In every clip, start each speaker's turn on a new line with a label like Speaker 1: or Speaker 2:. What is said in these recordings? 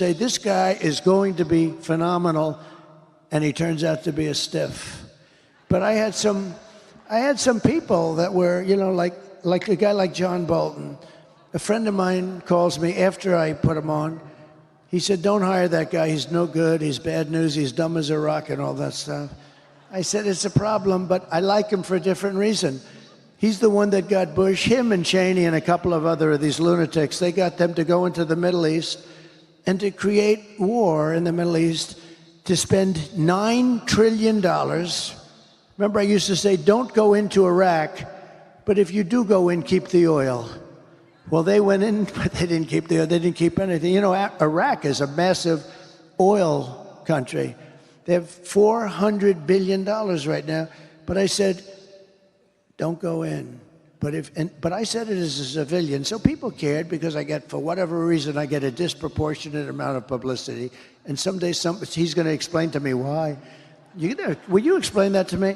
Speaker 1: say, this guy is going to be phenomenal, and he turns out to be a stiff. But I had some people that were, you know, like a guy like John Bolton. A friend of mine calls me after I put him on. He said, don't hire that guy. He's no good. He's bad news. He's dumb as a rock and all that stuff. I said, it's a problem, but I like him for a different reason. He's the one that got Bush, him and Cheney and a couple of other of these lunatics. They got them to go into the Middle East and to create war in the Middle East, to spend $9 trillion. Remember, I used to say, don't go into Iraq, but if you do go in, keep the oil. Well, they went in, but they didn't keep the oil. They didn't keep anything. You know, Iraq is a massive oil country. They have $400 billion right now. But I said, don't go in. But I said it as a civilian, so people cared because I get, for whatever reason, I get a disproportionate amount of publicity. And someday he's going to explain to me why. Will you explain that to me?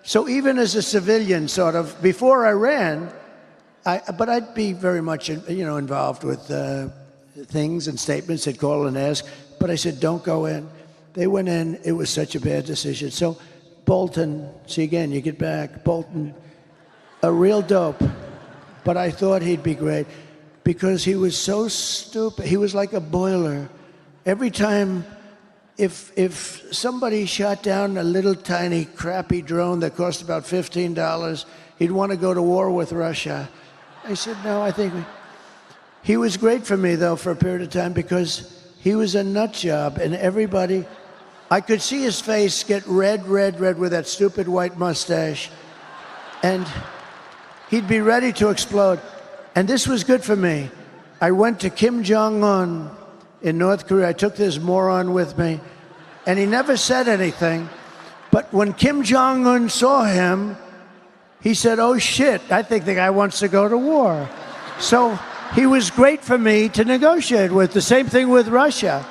Speaker 1: So even as a civilian, sort of, before I ran, but I'd be very much, you know, involved with things and statements. They'd call and ask. But I said, don't go in. They went in. It was such a bad decision. So Bolton, see again, you get back. Bolton, a real dope. But I thought he'd be great because he was so stupid. He was like a boiler. Every time, if somebody shot down a little tiny crappy drone that cost about $15, he'd want to go to war with Russia. I said, no, I think he was great for me, though, for a period of time because he was a nut job, and everybody, I could see his face get red with that stupid white mustache, and he'd be ready to explode. And this was good for me. I went to Kim Jong-un in North Korea. I took this moron with me, and he never said anything. But when Kim Jong-un saw him, he said, oh, shit, I think the guy wants to go to war. So he was great for me to negotiate with. The same thing with Russia.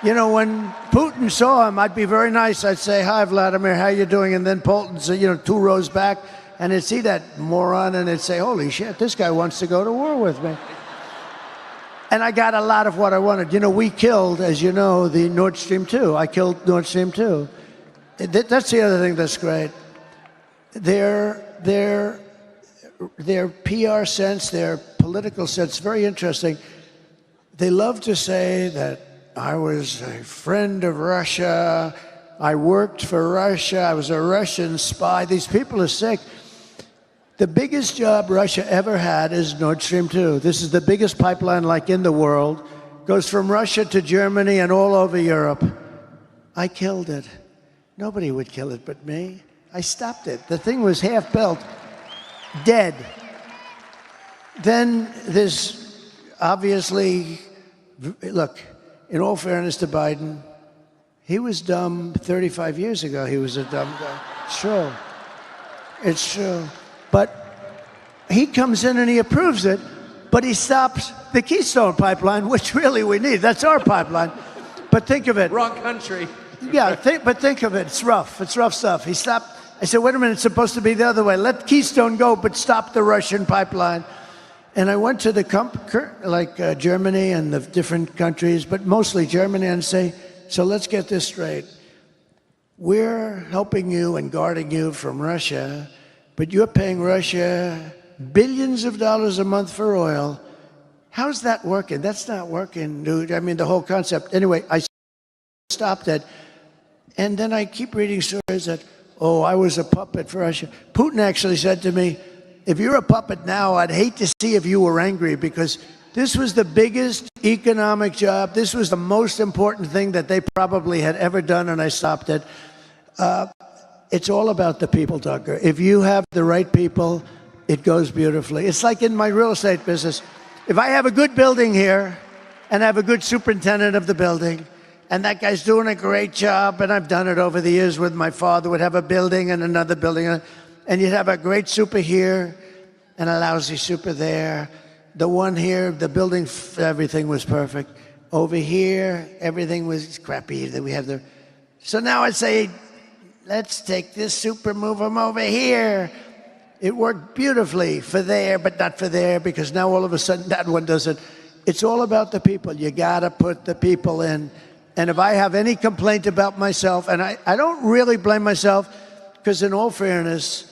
Speaker 1: You know, when Putin saw him, I'd be very nice. I'd say, hi, Vladimir, how you doing? And then Putin's, you know, 2 rows back, and he'd see that moron, and he'd say, holy shit, this guy wants to go to war with me. And I got a lot of what I wanted. You know, we killed, as you know, the Nord Stream 2. I killed Nord Stream 2. That's the other thing that's great. Their PR sense, their political sense, very interesting. They love to say that I was a friend of Russia, I worked for Russia, I was a Russian spy. These people are sick. The biggest job Russia ever had is Nord Stream 2. This is the biggest pipeline like in the world. Goes from Russia to Germany and all over Europe. I killed it. Nobody would kill it but me. I stopped it. The thing was half built, dead. Then there's obviously, look, in all fairness to Biden, he was dumb 35 years ago. He was a dumb guy. It's true. It's true. But he comes in and he approves it, but he stops the Keystone pipeline, which really we need. That's our pipeline. But think of it.
Speaker 2: Wrong country.
Speaker 1: Yeah, but think of it. It's rough. It's rough stuff. He stopped. I said, wait a minute, it's supposed to be the other way. Let Keystone go, but stop the Russian pipeline. And I went to the Germany and the different countries, but mostly Germany, and say, so let's get this straight. We're helping you and guarding you from Russia, but you're paying Russia billions of dollars a month for oil. How's that working? That's not working, dude. I mean, the whole concept. Anyway, I stopped it. And then I keep reading stories that, oh, I was a puppet for Russia. Putin actually said to me, if you're a puppet now, I'd hate to see if you were angry, because this was the biggest economic job. This was the most important thing that they probably had ever done, and I stopped it. It's all about the people, Tucker. If you have the right people, it goes beautifully. It's like in my real estate business. If I have a good building here and I have a good superintendent of the building, and that guy's doing a great job, and I've done it over the years with my father, would have a building and another building, and you'd have a great super here and a lousy super there. The one here, the building, everything was perfect. Over here, everything was crappy. We have the. So now I say, let's take this super, move them over here. It worked beautifully for there, but not for there, because now all of a sudden that one doesn't. it's all about the people. You got to put the people in. And if I have any complaint about myself, and I don't really blame myself, because in all fairness,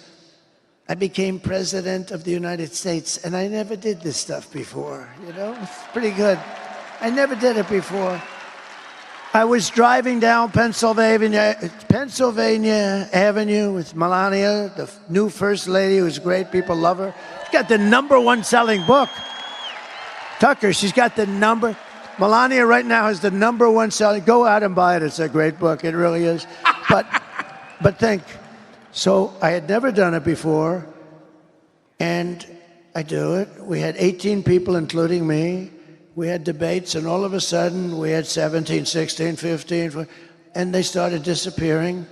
Speaker 1: I became president of the United States, and I never did this stuff before, you know? It's pretty good. I never did it before. I was driving down Pennsylvania Avenue with Melania, the new first lady, who's great. People love her. She's got the #1 selling book. Tucker, she's got the number. Melania right now has the #1 selling. Go out and buy it. It's a great book. It really is. But think. So I had never done it before, and I do it. We had 18 people, including me. We had debates, and all of a sudden, we had 17, 16, 15, and they started disappearing.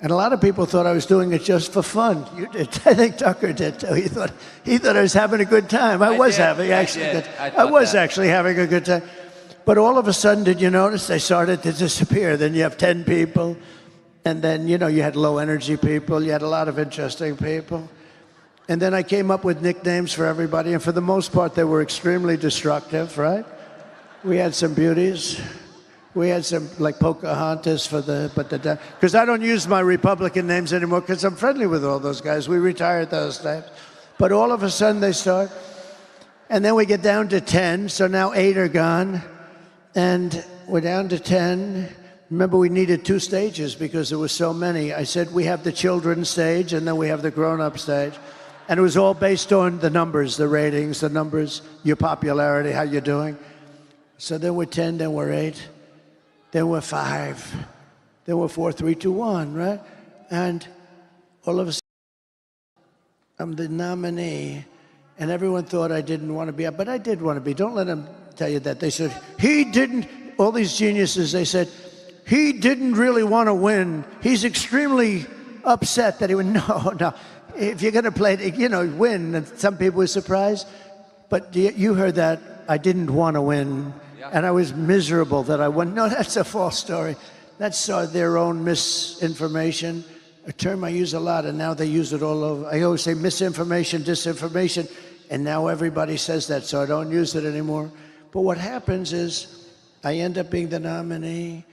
Speaker 1: And a lot of people thought I was doing it just for fun. You did. I think Tucker did, too. He thought I was having a good time. I was having actually having a good time. But all of a sudden, did you notice they started to disappear? Then you have 10 people. And then, you know, you had low-energy people. You had a lot of interesting people. And then I came up with nicknames for everybody. And for the most part, they were extremely destructive, right? We had some beauties. We had some, like Pocahontas because I don't use my Republican names anymore because I'm friendly with all those guys. We retired those names. But all of a sudden, they start. And then we get down to 10. So now 8 are gone. And we're down to 10. Remember, we needed 2 stages because there were so many. I said, we have the children's stage, and then we have the grown-up stage. And it was all based on the numbers, the ratings, the numbers, your popularity, how you're doing. So then we're 10, then we're 8, then we're 5, then we're 4, 3, 2, 1, right? And all of a sudden, I'm the nominee. And everyone thought I didn't want to be, but I did want to be. Don't let them tell you that. They said, he didn't, all these geniuses, they said, he didn't really want to win. He's extremely upset that he would. No. If you're going to play, win, and some people were surprised. But you heard that I didn't want to win, and I was miserable that I won. No, that's a false story. That's their own misinformation, a term I use a lot, and now they use it all over. I always say misinformation, disinformation, and now everybody says that, so I don't use it anymore. But what happens is I end up being the nominee,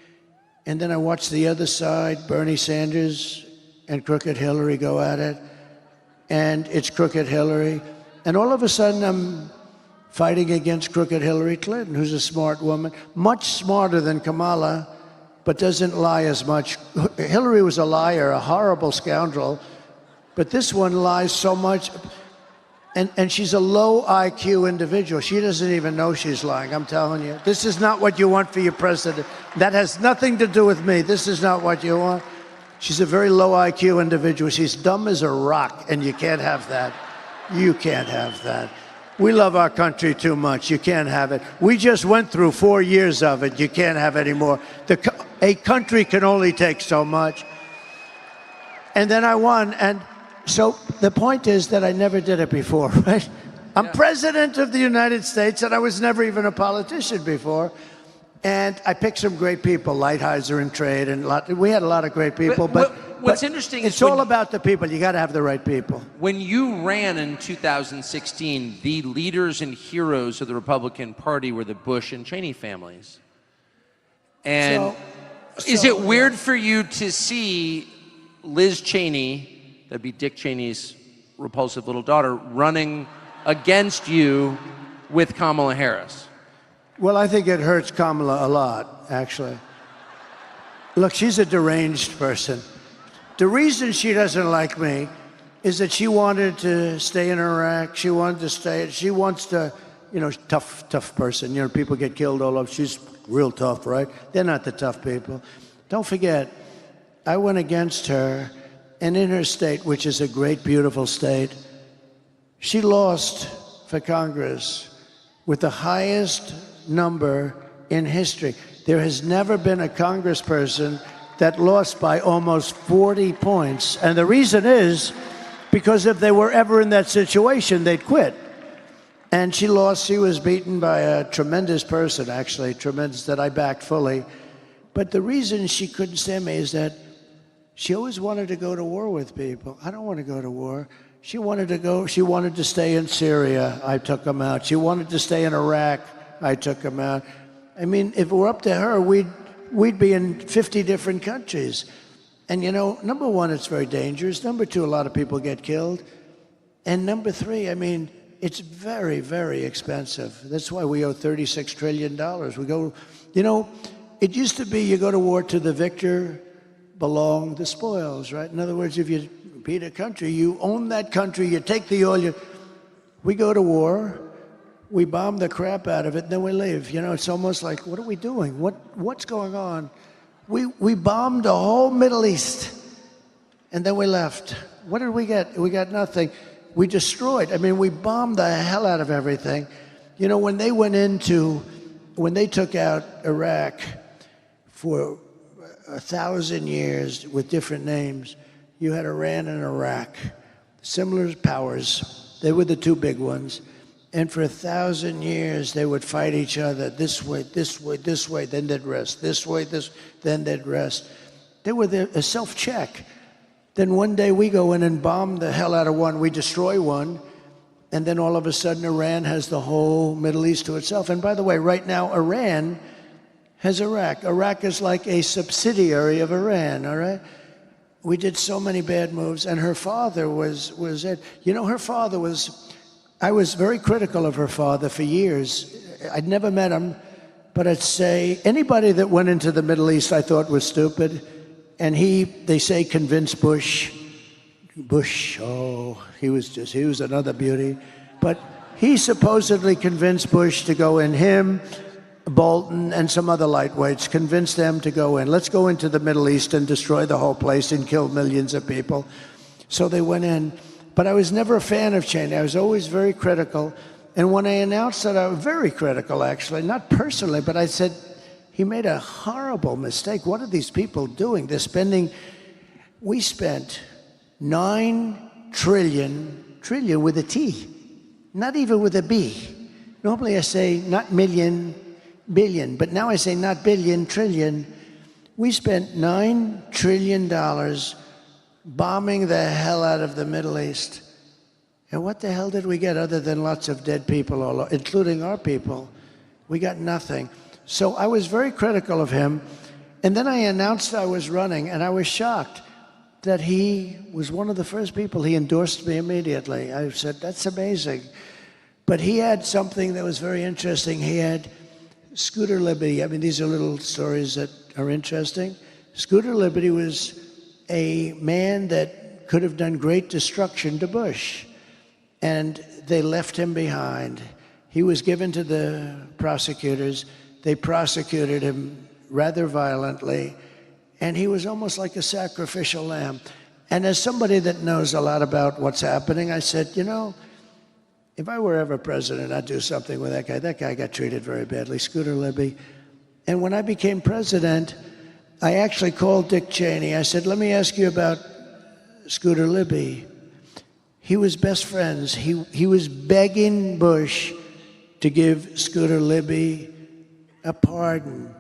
Speaker 1: and then I watch the other side, Bernie Sanders and Crooked Hillary go at it, and it's Crooked Hillary. And all of a sudden, I'm fighting against Crooked Hillary Clinton, who's a smart woman, much smarter than Kamala, but doesn't lie as much. Hillary was a liar, a horrible scoundrel, but this one lies so much. And she's a low IQ individual. She doesn't even know she's lying, I'm telling you. This is not what you want for your president. That has nothing to do with me. This is not what you want. She's a very low IQ individual. She's dumb as a rock, and you can't have that. You can't have that. We love our country too much. You can't have it. We just went through 4 years of it. You can't have it anymore. A country can only take so much. And then I won, and so the point is that I never did it before, right? I'm president of the United States, and I was never even a politician before. And I picked some great people, Lighthizer in trade, and we had a lot of great people. But
Speaker 2: what's interesting is
Speaker 1: it's all about the people. You got to have the right people.
Speaker 2: When you ran in 2016, the leaders and heroes of the Republican Party were the Bush and Cheney families. And is it weird for you to see Liz Cheney, that'd be Dick Cheney's repulsive little daughter, running against you with Kamala Harris?
Speaker 1: Well, I think it hurts Kamala a lot, actually. Look, she's a deranged person. The reason she doesn't like me is that she wanted to stay in Iraq. She wants to, tough person. People get killed all over. She's real tough, right? They're not the tough people. Don't forget, I went against her, and in her state, which is a great, beautiful state, she lost for Congress with the highest number in history. There has never been a congressperson that lost by almost 40 points. And the reason is because if they were ever in that situation, they'd quit. And she lost. She was beaten by a tremendous person, actually, tremendous, that I backed fully. But the reason she couldn't stand me is that she always wanted to go to war with people. I don't want to go to war. She wanted to stay in Syria. I took them out. She wanted to stay in Iraq. I took him out. I mean, if it were up to her, we'd be in 50 different countries. And you know, number one, it's very dangerous. Number two, a lot of people get killed. And number three, I mean, it's very, very expensive. That's why we owe $36 trillion. We go, you know, it used to be you go to war, to the victor belong the spoils, right? In other words, if you beat a country, you own that country, you take the oil, we go to war, we bomb the crap out of it, then we leave. You know, it's almost like, what are we doing? What's going on? We bombed the whole Middle East, and then we left. What did we get? We got nothing. We destroyed. I mean, we bombed the hell out of everything. You know, when they took out Iraq for 1,000 years with different names, you had Iran and Iraq, similar powers. They were the two big ones. And for 1,000 years, they would fight each other this way, this way, this way, then they'd rest. This way, then they'd rest. They were a self-check. Then one day we go in and bomb the hell out of one, we destroy one, and then all of a sudden Iran has the whole Middle East to itself. And by the way, right now Iran has Iraq. Iraq is like a subsidiary of Iran, all right? We did so many bad moves, and her father was it. You know, her father was, I was very critical of her father for years. I'd never met him, but I'd say anybody that went into the Middle East I thought was stupid. And they say, convinced Bush. Bush, oh, he was another beauty. But he supposedly convinced Bush to go in, him, Bolton, and some other lightweights, convinced them to go in. Let's go into the Middle East and destroy the whole place and kill millions of people. So they went in. But I was never a fan of Cheney. I was always very critical. And when I announced that, I was very critical, actually, not personally, but I said, he made a horrible mistake. What are these people doing? We spent 9 trillion with a T, not even with a B. Normally I say not million, billion, but now I say not billion, trillion. We spent $9 trillion bombing the hell out of the Middle East. And what the hell did we get other than lots of dead people, all over, including our people? We got nothing. So I was very critical of him. And then I announced I was running, and I was shocked that he was one of the first people. He endorsed me immediately. I said, that's amazing. But he had something that was very interesting. He had Scooter Libby. I mean, these are little stories that are interesting. Scooter Libby was a man that could have done great destruction to Bush, and they left him behind. He was given to the prosecutors. They prosecuted him rather violently, and he was almost like a sacrificial lamb. And as somebody that knows a lot about what's happening, I said, you know, if I were ever president, I'd do something with that guy. That guy got treated very badly, Scooter Libby. And when I became president, I actually called Dick Cheney. I said, let me ask you about Scooter Libby. He was best friends. He was begging Bush to give Scooter Libby a pardon,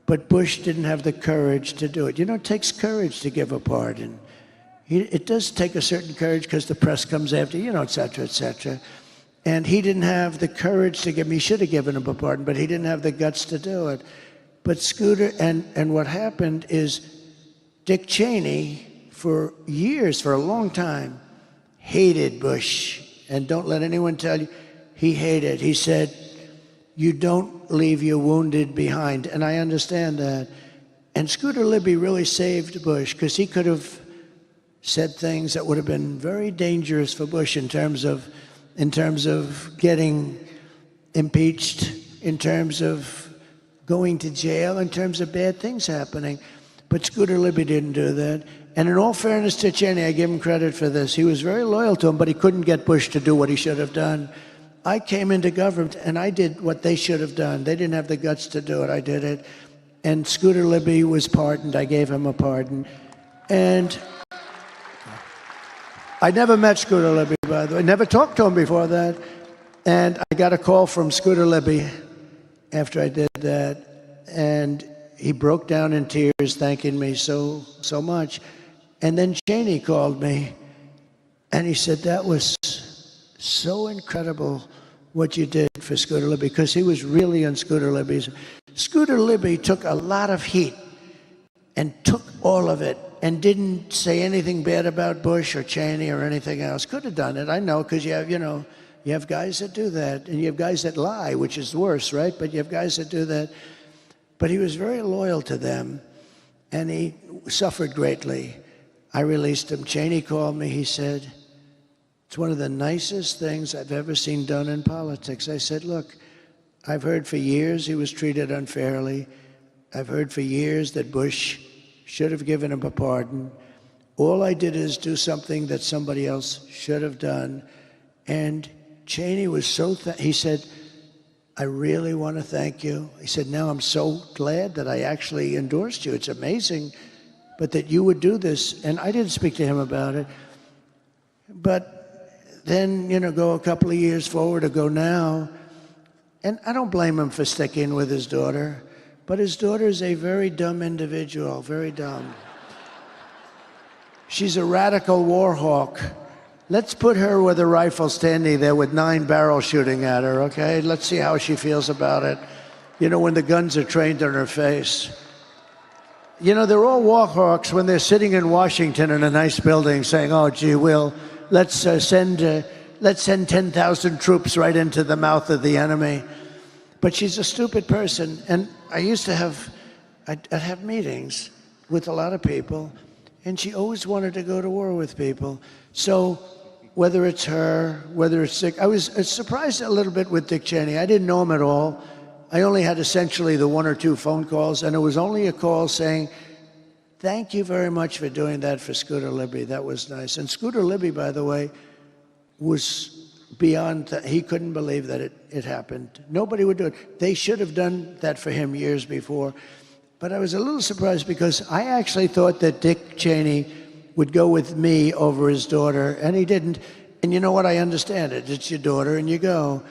Speaker 1: but Bush didn't have the courage to do it. You know, it takes courage to give a pardon. It does take a certain courage because the press comes after, you know, et cetera, et cetera. And he didn't have the courage to give him, he should have given him a pardon, but he didn't have the guts to do it. But Scooter, and what happened is Dick Cheney, for years, for a long time, hated Bush. And don't let anyone tell you, he hated. He said, you don't leave your wounded behind. And I understand that. And Scooter Libby really saved Bush, because he could have said things that would have been very dangerous for Bush in terms of getting impeached, in terms of going to jail, in terms of bad things happening. But Scooter Libby didn't do that. And in all fairness to Cheney, I give him credit for this. He was very loyal to him, but he couldn't get Bush to do what he should have done. I came into government, and I did what they should have done. They didn't have the guts to do it. I did it. And Scooter Libby was pardoned. I gave him a pardon. And I never met Scooter Libby, by the way. I never talked to him before that. And I got a call from Scooter Libby after I did that. And he broke down in tears, thanking me so much. And then Cheney called me, and he said, that was so incredible what you did for Scooter Libby, because he was really on Scooter Libby's. Scooter Libby took a lot of heat and took all of it and didn't say anything bad about Bush or Cheney or anything else. Could have done it, I know, because you have, you have guys that do that, and you have guys that lie, which is worse, right? But you have guys that do that. But he was very loyal to them, and he suffered greatly. I released him. Cheney called me. He said, it's one of the nicest things I've ever seen done in politics. I said, look, I've heard for years he was treated unfairly. I've heard for years that Bush should have given him a pardon. All I did is do something that somebody else should have done. And Cheney was so, he said, I really want to thank you. He said, now I'm so glad that I actually endorsed you. It's amazing, but that you would do this. And I didn't speak to him about it. But then, go a couple of years forward or go now, and I don't blame him for sticking with his daughter, but his daughter is a very dumb individual, very dumb. She's a radical war hawk. Let's put her with a rifle standing there with 9 barrels shooting at her, okay? Let's see how she feels about it. When the guns are trained on her face. They're all war hawks when they're sitting in Washington in a nice building saying, oh, gee, let's send 10,000 troops right into the mouth of the enemy. But she's a stupid person. And I used to I'd have meetings with a lot of people, and she always wanted to go to war with people. So whether it's her, whether it's Dick, I was surprised a little bit with Dick Cheney. I didn't know him at all. I only had essentially the 1 or 2 phone calls, and it was only a call saying, thank you very much for doing that for Scooter Libby. That was nice. And Scooter Libby, by the way, was beyond, he couldn't believe that it happened. Nobody would do it. They should have done that for him years before. But I was a little surprised because I actually thought that Dick Cheney would go with me over his daughter, and he didn't. And you know what? I understand it. It's your daughter, and you go.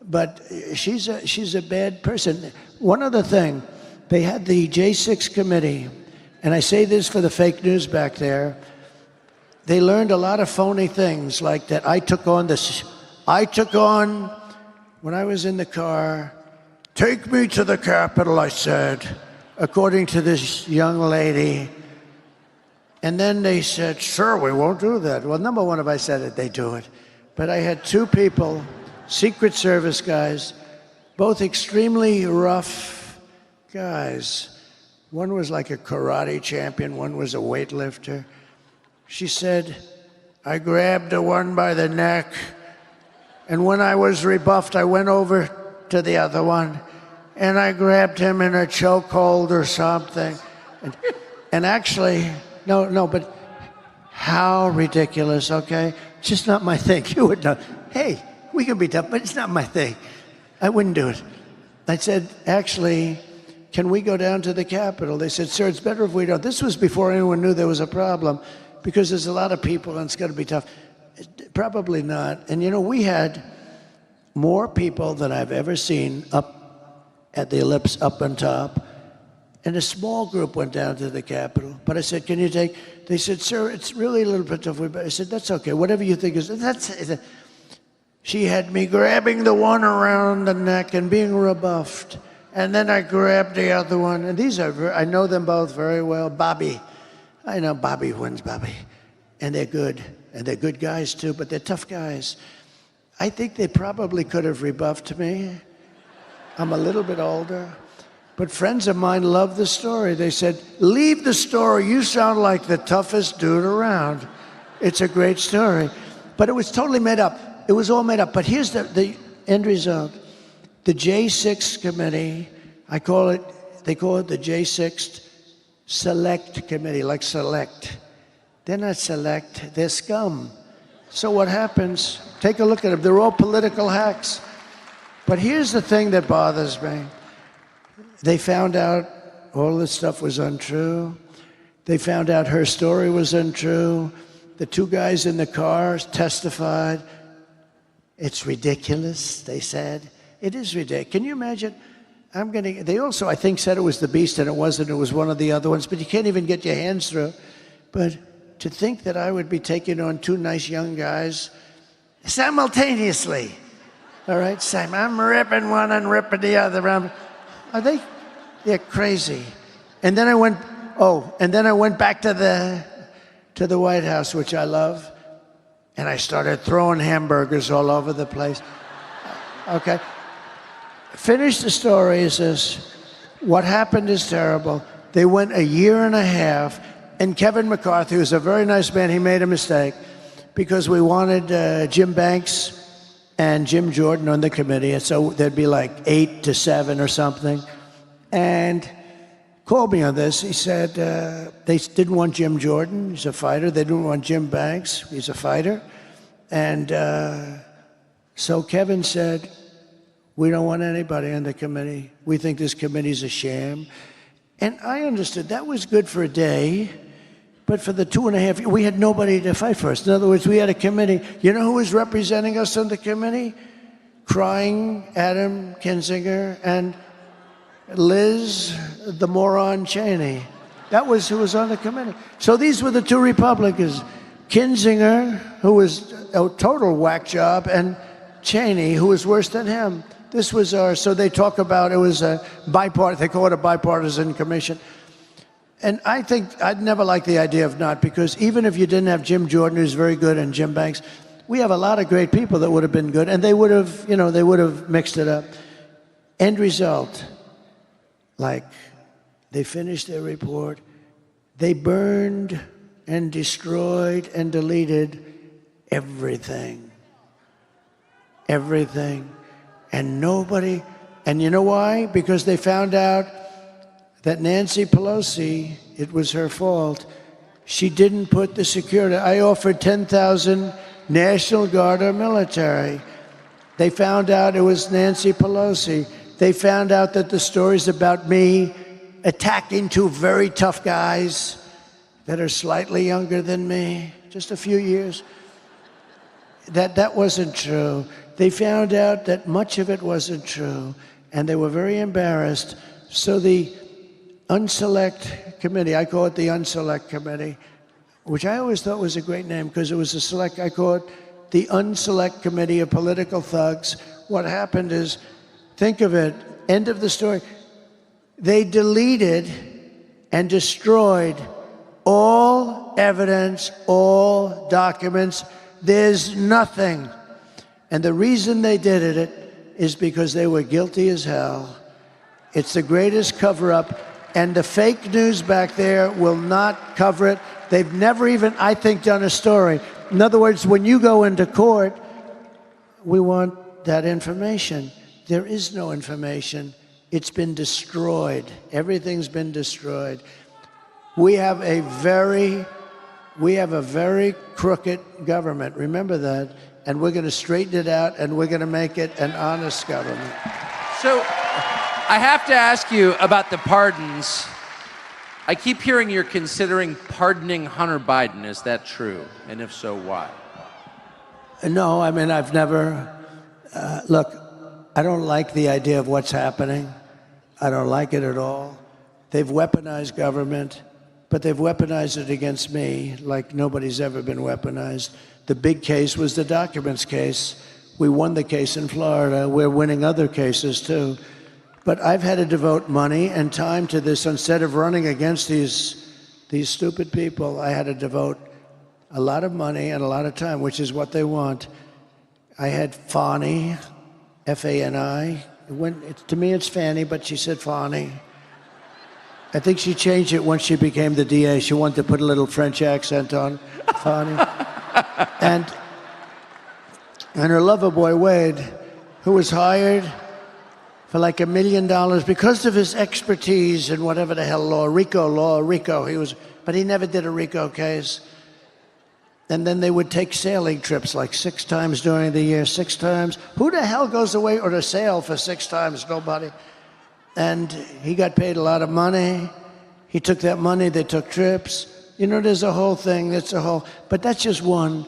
Speaker 1: But she's a bad person. One other thing, they had the J6 committee, and I say this for the fake news back there. They learned a lot of phony things, like that I took on when I was in the car, take me to the Capitol, I said, according to this young lady. And then they said, sure, we won't do that. Well, number one, if I said it, they do it. But I had 2 people, Secret Service guys, both extremely rough guys. One was like a karate champion, one was a weightlifter. She said, I grabbed the one by the neck, and when I was rebuffed, I went over to the other one, and I grabbed him in a chokehold or something. And actually, no, but how ridiculous, okay? It's just not my thing. You would know. Hey, we can be tough, but it's not my thing. I wouldn't do it. I said, actually, can we go down to the Capitol? They said, sir, it's better if we don't. This was before anyone knew there was a problem, because there's a lot of people and it's going to be tough. Probably not. And we had more people than I've ever seen up at the ellipse up on top. And a small group went down to the Capitol. But I said, can you take? They said, sir, it's really a little bit tough. I said, that's okay. Whatever you think is, she had me grabbing the one around the neck and being rebuffed. And then I grabbed the other one. And I know them both very well. Bobby. I know Bobby wins, Bobby. And they're good. And they're good guys, too, but they're tough guys. I think they probably could have rebuffed me. I'm a little bit older. But friends of mine love the story. They said, leave the story. You sound like the toughest dude around. It's a great story. But it was totally made up. It was all made up. But here's the end result. The J6 committee, they call it the J6 Select Committee, like select. They're not select, they're scum. So what happens, take a look at them. They're all political hacks. But here's the thing that bothers me. They found out all this stuff was untrue. They found out her story was untrue. The 2 guys in the car testified. It's ridiculous, they said. It is ridiculous. Can you imagine? They also, I think, said it was the Beast, and it wasn't. It was one of the other ones, but you can't even get your hands through. But to think that I would be taking on 2 nice young guys simultaneously. All right, same. I'm ripping one and ripping the other. Are they? They're crazy. And then I went. Oh, and then I went back to the White House, which I love, and I started throwing hamburgers all over the place. Okay. Finish the story. Is this? What happened is terrible. They went a year and a half, and Kevin McCarthy, who's a very nice man, he made a mistake because we wanted Jim Banks and Jim Jordan on the committee, and so there'd be like 8 to 7 or something. And called me on this. He said they didn't want Jim Jordan. He's a fighter. They didn't want Jim Banks. He's a fighter. And so Kevin said, we don't want anybody on the committee. We think this committee's a sham. And I understood that was good for a day, but for the 2.5 years, we had nobody to fight for us. In other words, we had a committee. You know who was representing us on the committee? Crying Adam Kinzinger and Liz, the moron Cheney. That was who was on the committee. So these were the two Republicans. Kinzinger, who was a total whack job, and Cheney, who was worse than him. This was our, so they talk about, it was a bipartisan, they call it a bipartisan commission. And I think, I'd never liked the idea of not, because even if you didn't have Jim Jordan, who's very good, and Jim Banks, we have a lot of great people that would have been good, and they would have, you know, they would have mixed it up. End result, like, they finished their report, they burned and destroyed and deleted everything. Everything. And nobody, and you know why? Because they found out that Nancy Pelosi, it was her fault. She didn't put the security. I offered 10,000 National Guard or military. They found out it was Nancy Pelosi. They found out that the stories about me attacking two very tough guys that are slightly younger than me, just a few years, that wasn't true. They found out that much of it wasn't true, and they were very embarrassed. So the Unselect Committee, I call it the Unselect Committee, which I always thought was a great name because it was a select, I call it the Unselect Committee of Political Thugs. What happened is, think of it, end of the story, they deleted and destroyed all evidence, all documents. There's nothing. And the reason they did it is because they were guilty as hell. It's the greatest cover-up, and the fake news back there will not cover it. They've never even, I think, done a story. In other words, when you go into court, we want that information. There is no information. It's been destroyed. Everything's been destroyed. We have a very crooked government. Remember that. And we're going to straighten it out, and we're going to make it an honest government.
Speaker 2: So I have to ask you about the pardons. I keep hearing you're considering pardoning Hunter Biden. Is that true? And if so, why?
Speaker 1: No, I mean, I've never... look, I don't like the idea of what's happening. I don't like it at all. They've weaponized government, but they've weaponized it against me like nobody's ever been weaponized. The big case was the documents case. We won the case in Florida. We're winning other cases, too. But I've had to devote money and time to this. Instead of running against these stupid people, I had to devote a lot of money and a lot of time, which is what they want. I had Fani, F-A-N-I. To me, it's Fanny, but she said Fani. I think she changed it once she became the DA. She wanted to put a little French accent on Fani. And her lover boy, Wade, who was hired for like $1 million because of his expertise in whatever the hell law, RICO, but he never did a RICO case. And then they would take sailing trips like 6 times during the year, 6 times. Who the hell goes away or to sail for 6 times? Nobody. And he got paid a lot of money. He took that money, they took trips. You know, there's a whole thing, but that's just one.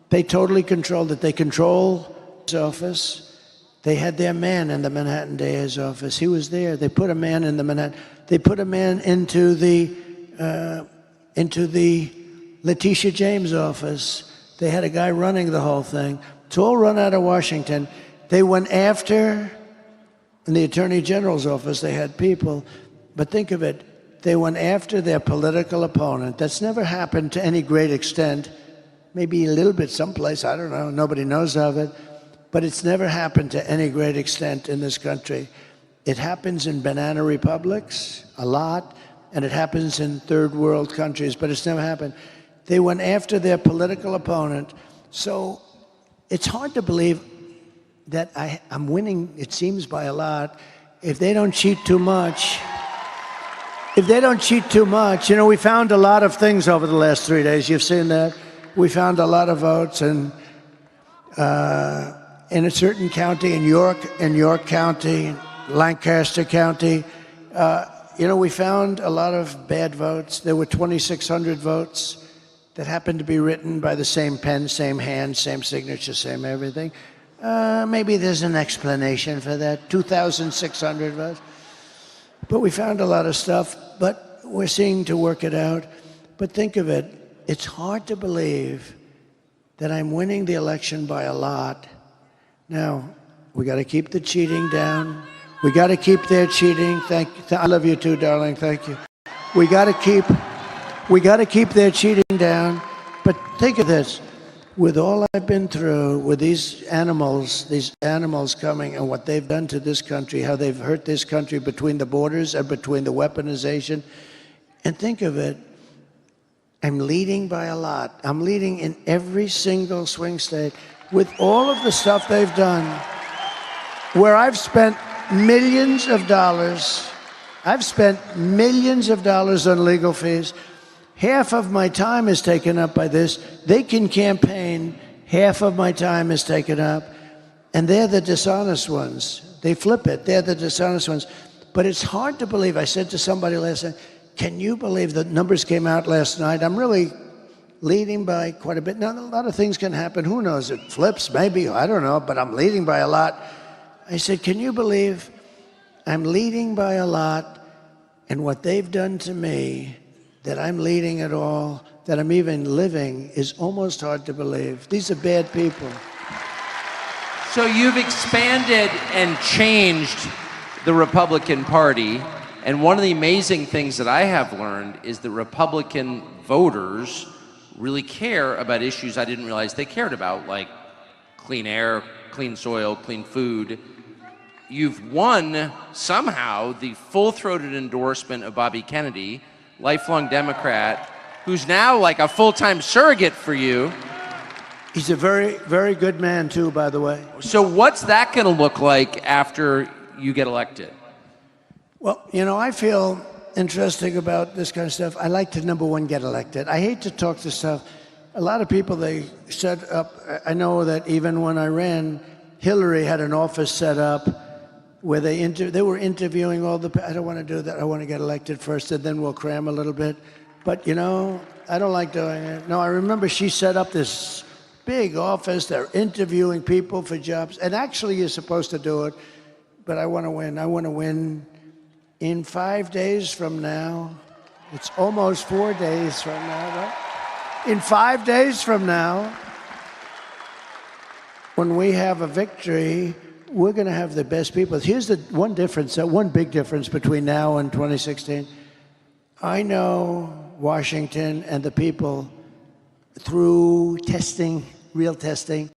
Speaker 1: They totally controlled it. They control his office. They had their man in the Manhattan DA's office. He was there. They put a man in the Manhattan. They put a man into the Letitia James office. They had a guy running the whole thing. It's all run out of Washington. They went after, in the Attorney General's office, they had people, but think of it, they went after their political opponent. That's never happened to any great extent. Maybe a little bit someplace, I don't know, nobody knows of it, but it's never happened to any great extent in this country. It happens in banana republics a lot, and it happens in third world countries, but it's never happened. They went after their political opponent. So it's hard to believe that I'm winning, it seems, by a lot. If they don't cheat too much, you know, we found a lot of things over the last 3 days. You've seen that. We found a lot of votes, and in a certain county, in York County, Lancaster County, you know, we found a lot of bad votes. There were 2,600 votes that happened to be written by the same pen, same hand, same signature, same everything. Maybe there's an explanation for that. 2,600 votes. But we found a lot of stuff, but we're seeing to work it out. But think of it, it's hard to believe that I'm winning the election by a lot. Now, we got to keep the cheating down. We got to keep their cheating. I love you too, darling. Thank you. We got to keep their cheating down. But think of this. With all I've been through, with these animals coming and what they've done to this country, how they've hurt this country between the borders and between the weaponization, and think of it, I'm leading by a lot. I'm leading in every single swing state with all of the stuff they've done, where I've spent millions of dollars. I've spent millions of dollars on legal fees. Half of my time is taken up by this. They can campaign. Half of my time is taken up. And they're the dishonest ones. They flip it. They're the dishonest ones. But it's hard to believe. I said to somebody last night, can you believe the numbers came out last night? I'm really leading by quite a bit. Now, a lot of things can happen. Who knows? It flips, maybe. I don't know. But I'm leading by a lot. I said, can you believe I'm leading by a lot, and what they've done to me, that I'm leading at all, that I'm even living, is almost hard to believe. These are bad people.
Speaker 2: So you've expanded and changed the Republican Party, and one of the amazing things that I have learned is that Republican voters really care about issues I didn't realize they cared about, like clean air, clean soil, clean food. You've won, somehow, the full-throated endorsement of Bobby Kennedy, lifelong Democrat, who's now like a full-time surrogate for you.
Speaker 1: He's a very, very good man, too, by the way.
Speaker 2: So what's that going to look like after you get elected?
Speaker 1: Well, you know, I feel interesting about this kind of stuff. I like to, number one, get elected. I hate to talk this stuff. A lot of people, they set up, I know that even when I ran, Hillary had an office set up where they were interviewing all the, I don't want to do that. I want to get elected first, and then we'll cram a little bit. But, you know, I don't like doing it. No, I remember she set up this big office. They're interviewing people for jobs. And actually, you're supposed to do it. But I want to win. I want to win in 5 days from now. It's almost 4 days from now, right? In 5 days from now, when we have a victory, we're going to have the best people. Here's the one difference, one big difference between now and 2016. I know Washington and the people through testing, real testing,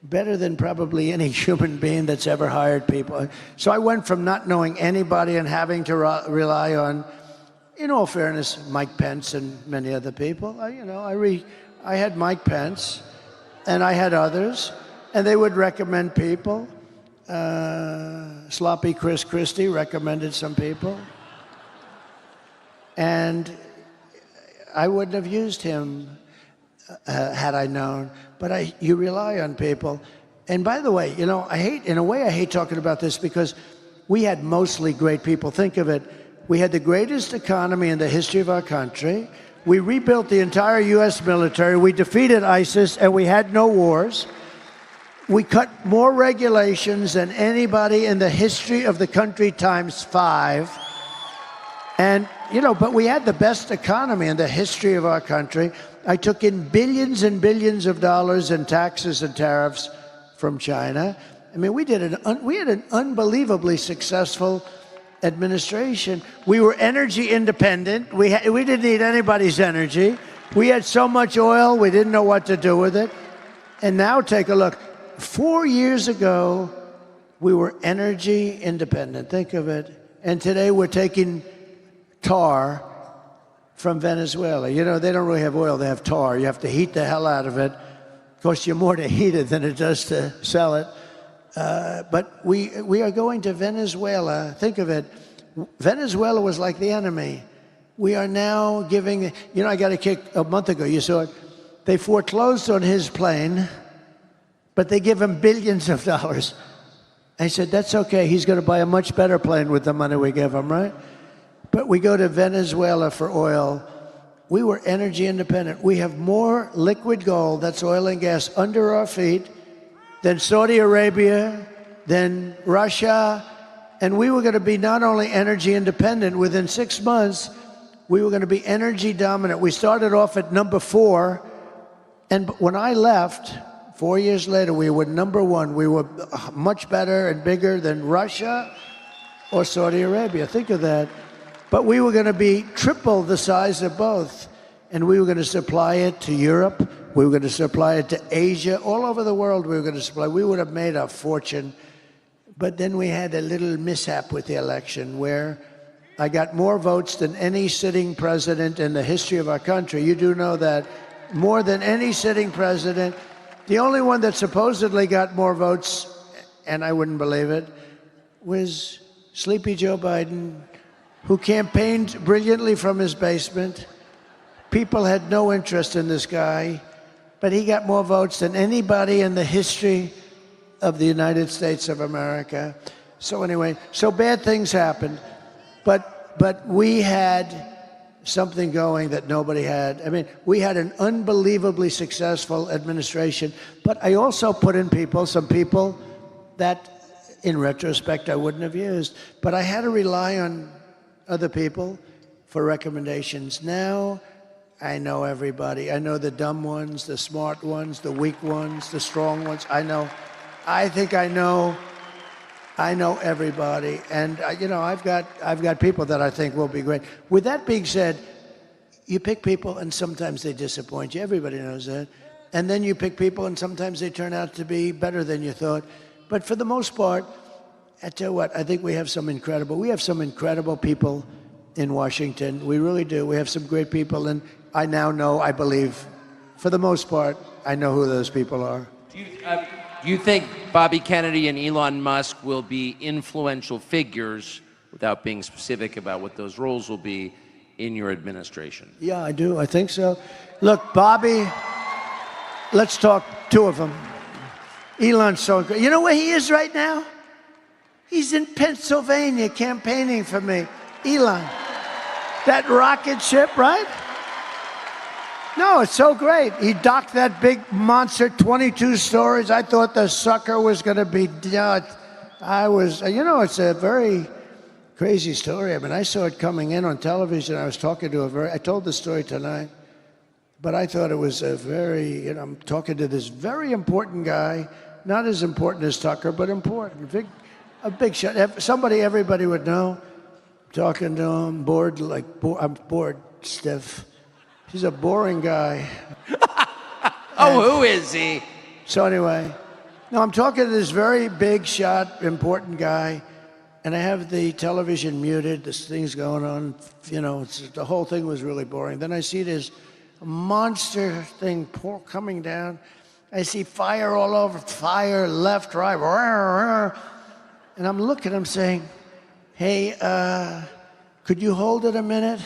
Speaker 1: better than probably any human being that's ever hired people. So I went from not knowing anybody and having to rely on, in all fairness, Mike Pence and many other people. I had Mike Pence, and I had others, and they would recommend people. Sloppy Chris Christie recommended some people. And I wouldn't have used him had I known. But you rely on people. And by the way, you know, I hate talking about this because we had mostly great people. Think of it. We had the greatest economy in the history of our country. We rebuilt the entire U.S. military. We defeated ISIS, and we had no wars. We cut more regulations than anybody in the history of the country ×5. And, you know, but we had the best economy in the history of our country. I took in billions and billions of dollars in taxes and tariffs from China. I mean, we had an unbelievably successful administration. We were energy independent. We didn't need anybody's energy. We had so much oil, we didn't know what to do with it. And now take a look. 4 years ago, we were energy independent. Think of it. And today we're taking tar from Venezuela. You know, they don't really have oil, they have tar. You have to heat the hell out of it. It costs you more to heat it than it does to sell it. But we are going to Venezuela. Think of it. Venezuela was like the enemy. We are now giving, you know, I got a kick a month ago, you saw it. They foreclosed on his plane, but they give him billions of dollars. I said, that's okay. He's going to buy a much better plane with the money we give him, right? But we go to Venezuela for oil. We were energy independent. We have more liquid gold, that's oil and gas, under our feet than Saudi Arabia, than Russia. And we were going to be not only energy independent, within 6 months, we were going to be energy dominant. We started off at number 4. And when I left, 4 years later, we were number 1. We were much better and bigger than Russia or Saudi Arabia. Think of that. But we were going to be triple the size of both. And we were going to supply it to Europe. We were going to supply it to Asia. All over the world, we were going to supply. We would have made a fortune. But then we had a little mishap with the election where I got more votes than any sitting president in the history of our country. You do know that. More than any sitting president. The only one that supposedly got more votes, and I wouldn't believe it, was Sleepy Joe Biden, who campaigned brilliantly from his basement. People had no interest in this guy, but he got more votes than anybody in the history of the United States of America. So anyway, so bad things happened. But we had something going that nobody had. I mean, we had an unbelievably successful administration, but I also put in some people that, in retrospect, I wouldn't have used. But I had to rely on other people for recommendations. Now, I know everybody. I know the dumb ones, the smart ones, the weak ones, the strong ones. I think I know everybody, and you know, I've got people that I think will be great. With that being said, you pick people, and sometimes they disappoint you. Everybody knows that. And then you pick people, and sometimes they turn out to be better than you thought. But for the most part, I tell you what, I think we have some incredible people in Washington. We really do. We have some great people, and I now know, I believe, for the most part, I know who those people are.
Speaker 2: Do you think Bobby Kennedy and Elon Musk will be influential figures, without being specific about what those roles will be, in your administration?
Speaker 1: Yeah, I do. I think so. Look, Bobby, let's talk 2 of them. Elon's so good. You know where he is right now? He's in Pennsylvania campaigning for me. Elon. That rocket ship, right? No, it's so great. He docked that big monster, 22 stories. I thought the sucker was going to be, it's a very crazy story. I mean, I saw it coming in on television. I was talking to I told the story tonight, but I thought it was I'm talking to this very important guy, not as important as Tucker, but important. A big shot. Somebody everybody would know. Talking to him, I'm bored, stiff. He's a boring guy.
Speaker 2: Who is he?
Speaker 1: So anyway, no, I'm talking to this very big shot, important guy, and I have the television muted. This thing's going on. You know, the whole thing was really boring. Then I see this monster thing coming down. I see fire all over, fire left, right, and I'm looking. I'm saying, "Hey, could you hold it a minute?"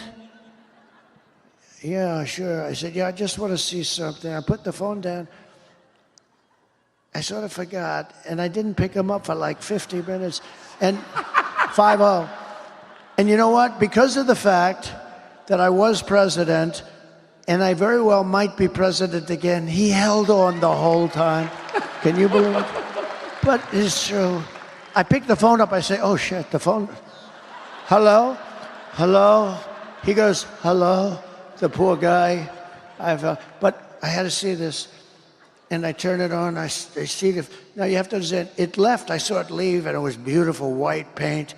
Speaker 1: Yeah, sure. I said, yeah, I just want to see something. I put the phone down. I sort of forgot, and I didn't pick him up for like 50 minutes. And 5-0. And you know what? Because of the fact that I was president, and I very well might be president again, he held on the whole time. Can you believe it? But it's true. I pick the phone up. I say, oh, shit, the phone. Hello? Hello? He goes, hello? The poor guy. But I had to see this. and I turn it on. I see the. Now you have to understand, it left. I saw it leave, and it was beautiful white paint.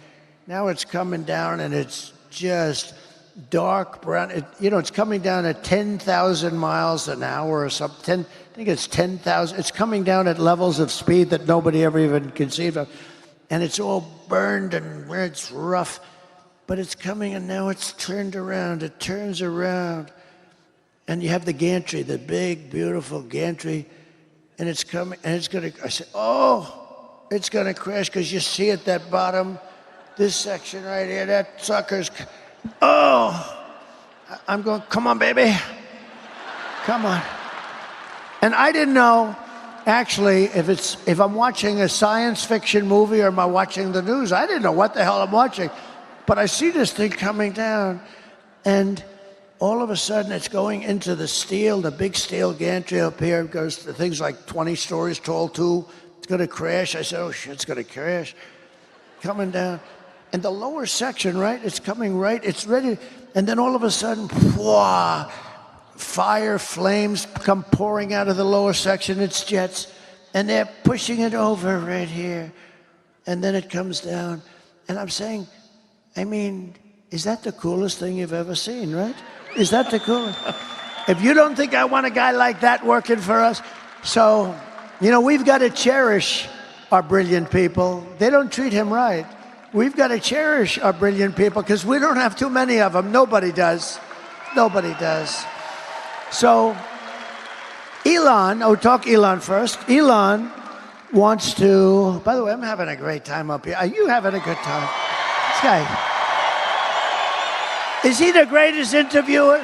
Speaker 1: Now it's coming down, and it's just dark brown. It's coming down at 10,000 miles an hour or something. I think it's 10,000. It's coming down at levels of speed that nobody ever even conceived of, and it's all burned and where it's rough. But it's coming, and now it's turned around. It turns around. And you have the gantry, the big, beautiful gantry, and it's coming, and it's going to, I said, oh, it's going to crash, because you see at that bottom, this section right here, that sucker's, oh, I'm going, come on, baby. Come on. And I didn't know, actually, if I'm watching a science fiction movie or am I watching the news. I didn't know what the hell I'm watching. But I see this thing coming down, and all of a sudden it's going into the steel, the big steel gantry up here. It goes to things like 20 stories tall, too. It's going to crash. I said, oh, shit, it's going to crash. Coming down. And the lower section, right, it's coming right, it's ready. And then all of a sudden, whoa, fire, flames come pouring out of the lower section. It's jets. And they're pushing it over right here. And then it comes down. And I'm saying, I mean, is that the coolest thing you've ever seen, right? Is that the coolest? If you don't think I want a guy like that working for us, so, we've got to cherish our brilliant people. They don't treat him right. We've got to cherish our brilliant people, because we don't have too many of them. Nobody does. Nobody does. So, Elon, talk Elon first. Elon wants to, by the way, I'm having a great time up here. Are you having a good time? This guy. Is he the greatest interviewer?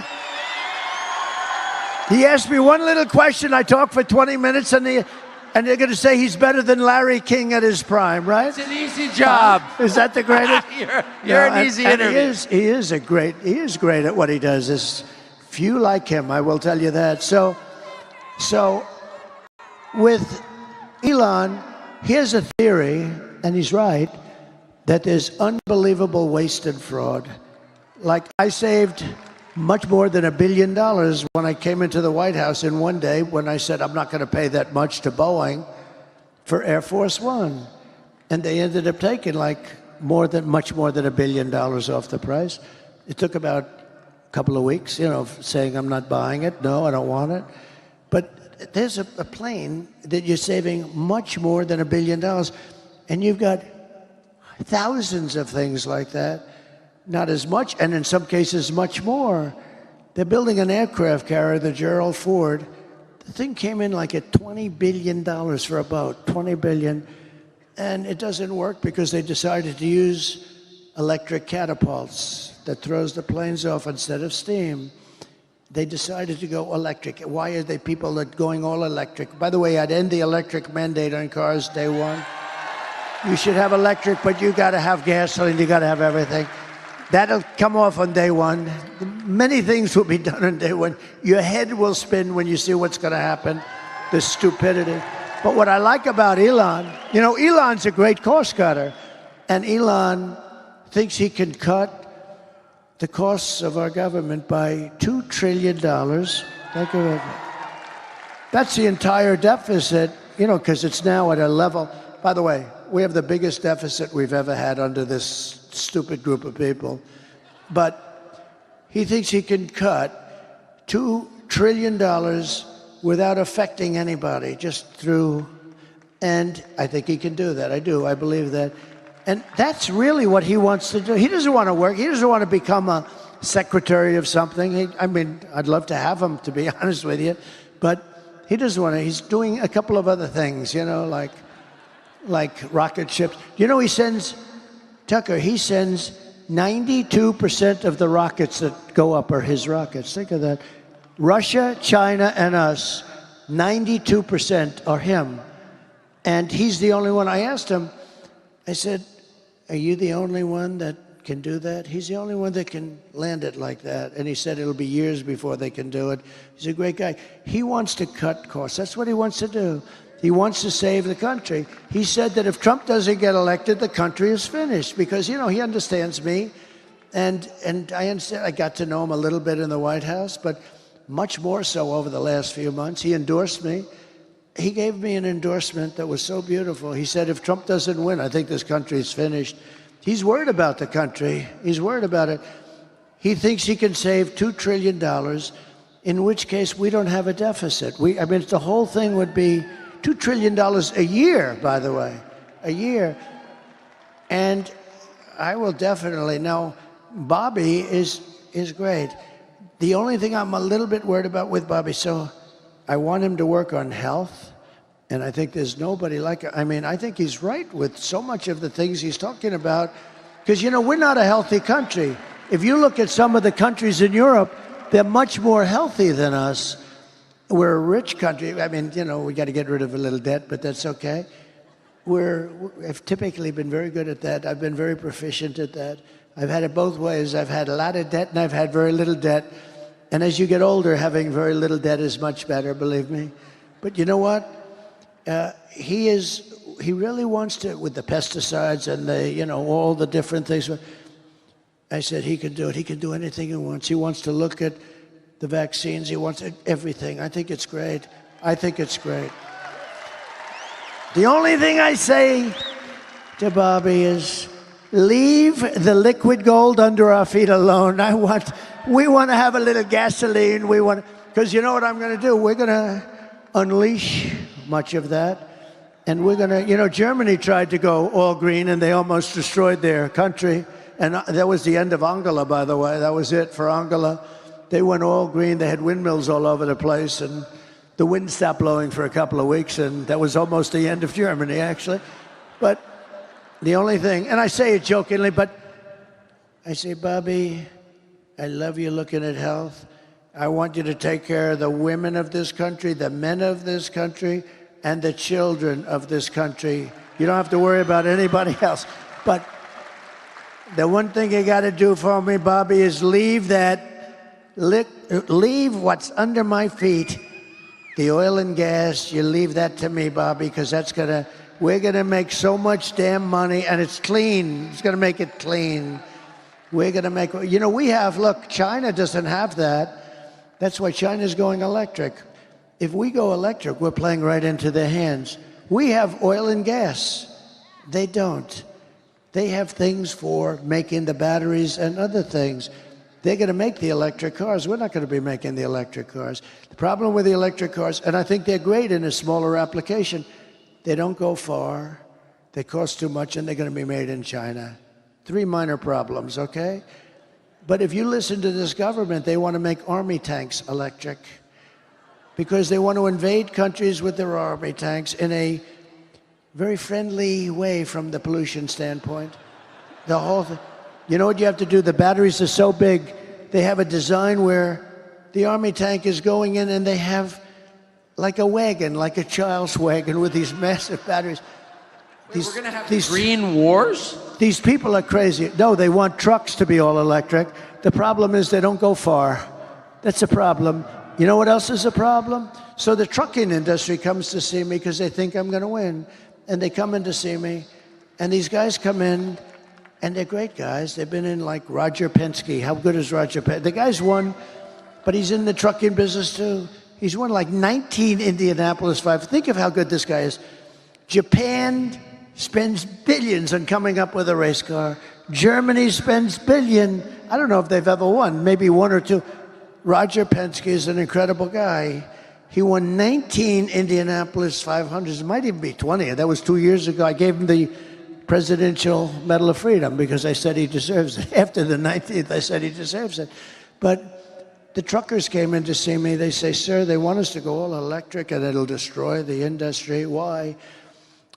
Speaker 1: He asked me one little question. I talked for 20 minutes, and they're going to say he's better than Larry King at his prime, right?
Speaker 2: It's an easy job.
Speaker 1: Is that the greatest?
Speaker 2: you're an easy interview.
Speaker 1: He is great at what he does. There's few like him, I will tell you that. So with Elon, here's a theory, and he's right, that there's unbelievable waste and fraud. Like, I saved much more than $1 billion when I came into the White House in one day, when I said I'm not going to pay that much to Boeing for Air Force One. And they ended up taking much more than $1 billion off the price. It took about a couple of weeks, saying I'm not buying it. No, I don't want it. But there's a plane that you're saving much more than $1 billion. And you've got thousands of things like that. Not as much, and in some cases, much more. They're building an aircraft carrier, the Gerald Ford. The thing came in at $20 billion for about $20 billion, and it doesn't work because they decided to use electric catapults that throws the planes off instead of steam. They decided to go electric. Why are they people that going all electric? By the way, I'd end the electric mandate on cars day one. You should have electric, but you got to have gasoline. You got to have everything. That'll come off on day one. Many things will be done on day one. Your head will spin when you see what's going to happen, the stupidity. But what I like about Elon, Elon's a great cost cutter. And Elon thinks he can cut the costs of our government by $2 trillion. Think of it. That's the entire deficit, because it's now at a level. By the way, we have the biggest deficit we've ever had under this stupid group of people. But he thinks he can cut $2 trillion without affecting anybody, just through, and I think he can do that. I do, I believe that. And that's really what he wants to do. He doesn't want to work. He doesn't want to become a secretary of something. I'd love to have him, to be honest with you. But he doesn't want to. He's doing a couple of other things, like rocket ships. He sends, Tucker, he sends 92% of the rockets that go up are his rockets. Think of that. Russia, China, and us, 92% are him. And he's the only one. I asked him, I said, are you the only one that can do that? He's the only one that can land it like that. And he said it'll be years before they can do it. He's a great guy. He wants to cut costs. That's what he wants to do. He wants to save the country. He said that if Trump doesn't get elected, the country is finished, because, he understands me. And I understand. I got to know him a little bit in the White House, but much more so over the last few months. He endorsed me. he gave me an endorsement that was so beautiful. He said, if Trump doesn't win, I think this country is finished. He's worried about the country. He's worried about it. He thinks he can save $2 trillion, in which case we don't have a deficit. I mean, the whole thing would be $2 trillion a year, by the way, a year. And I will definitely, now, Bobby is great. The only thing I'm a little bit worried about with Bobby, so I want him to work on health, and I think there's nobody like him. I mean, I think he's right with so much of the things he's talking about, because, you know, we're not a healthy country. If you look at some of the countries in Europe, they're much more healthy than us. We're a rich country. I mean, you know, we got to get rid of a little debt, but that's okay. I've typically been very good at that. I've been very proficient at that. I've had it both ways. I've had a lot of debt and I've had very little debt. And as you get older, having very little debt is much better, believe me. But you know what? He really wants to, with the pesticides and the, you know, all the different things. I said he can do it. He can do anything he wants. He wants to look at the vaccines. He wants everything. I think it's great. I think it's great. The only thing I say to Bobby is, leave the liquid gold under our feet alone. We want to have a little gasoline. Because you know what I'm going to do? We're going to unleash much of that. And we're going to, you know, Germany tried to go all green and they almost destroyed their country. And that was the end of Angela, by the way. That was it for Angela. They went all green. They had windmills all over the place. And the wind stopped blowing for a couple of weeks. And that was almost the end of Germany, actually. But the only thing, and I say it jokingly, but I say, Bobby, I love you looking at health. I want you to take care of the women of this country, the men of this country, and the children of this country. You don't have to worry about anybody else. But the one thing you got to do for me, Bobby, is leave what's under my feet, the oil and gas. You leave that to me, Bobby, because we're going to make so much damn money, and it's clean. It's going to make it clean. We're going to make, you know, look, China doesn't have that. That's why China's going electric. If we go electric, we're playing right into their hands. We have oil and gas. They don't. They have things for making the batteries and other things. They're going to make the electric cars. We're not going to be making the electric cars. The problem with the electric cars, and I think they're great in a smaller application, they don't go far, they cost too much, and they're going to be made in China. 3 minor problems, okay? But if you listen to this government, they want to make army tanks electric because they want to invade countries with their army tanks in a very friendly way from the pollution standpoint. The whole thing. You know what you have to do? The batteries are so big, they have a design where the army tank is going in and they have like a wagon, like a child's wagon with these massive batteries.
Speaker 2: We're going to have these green wars?
Speaker 1: These people are crazy. No, they want trucks to be all electric. The problem is they don't go far. That's a problem. You know what else is a problem? So the trucking industry comes to see me because they think I'm going to win. And they come in to see me. And these guys come in, and they're great guys. They've been in like Roger Penske. How good is Roger Penske? The guy's won, but he's in the trucking business too. He's won like 19 Indianapolis 5. Think of how good this guy is. Japan spends billions on coming up with a race car. Germany spends billions. I don't know if they've ever won, maybe 1 or 2. Roger Penske is an incredible guy. He won 19 Indianapolis 500s. It might even be 20. That was 2 years ago. I gave him the Presidential Medal of Freedom because I said he deserves it. After the 19th, I said he deserves it. But the truckers came in to see me. They say, sir, they want us to go all electric and it'll destroy the industry. Why?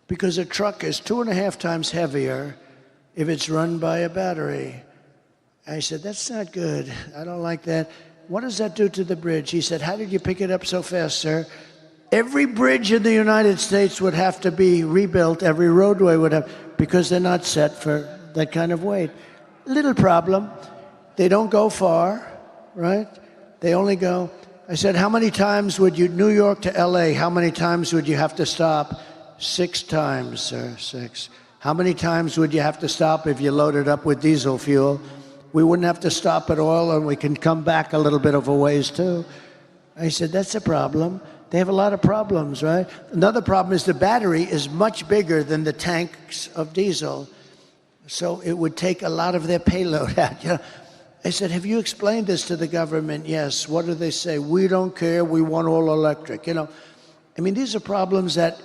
Speaker 1: Because a truck is 2.5 times heavier if it's run by a battery. I said, that's not good. I don't like that. What does that do to the bridge? He said, how did you pick it up so fast, sir? Every bridge in the United States would have to be rebuilt. Every roadway would have, because they're not set for that kind of weight. Little problem. They don't go far, right? They only go. I said, how many times would you, New York to LA, how many times would you have to stop? 6 times, sir, 6. How many times would you have to stop if you loaded up with diesel fuel? We wouldn't have to stop at all, and we can come back a little bit of a ways, too. I said, that's a problem. They have a lot of problems, right? Another problem is the battery is much bigger than the tanks of diesel. So it would take a lot of their payload out. You know? I said, have you explained this to the government? Yes. What do they say? We don't care. We want all electric. You know, I mean, these are problems that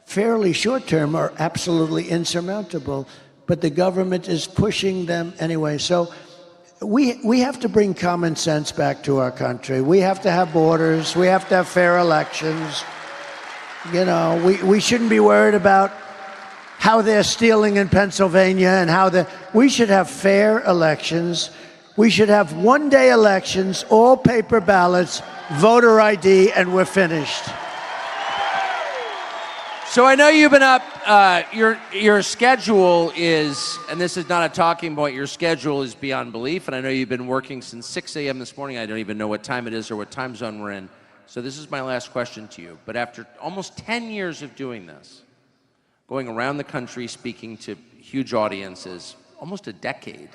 Speaker 1: fairly short term are absolutely insurmountable, but the government is pushing them anyway. So we have to bring common sense back to our country. We have to have borders. We have to have fair elections. You know, we shouldn't be worried about how they're stealing in Pennsylvania and we should have fair elections. We should have one-day elections, all paper ballots, voter ID, and we're finished.
Speaker 2: So I know you've been up, your schedule is, and this is not a talking point, your schedule is beyond belief, and I know you've been working since 6 a.m. this morning. I don't even know what time it is or what time zone we're in. So this is my last question to you. But after almost 10 years of doing this, going around the country speaking to huge audiences, almost a decade,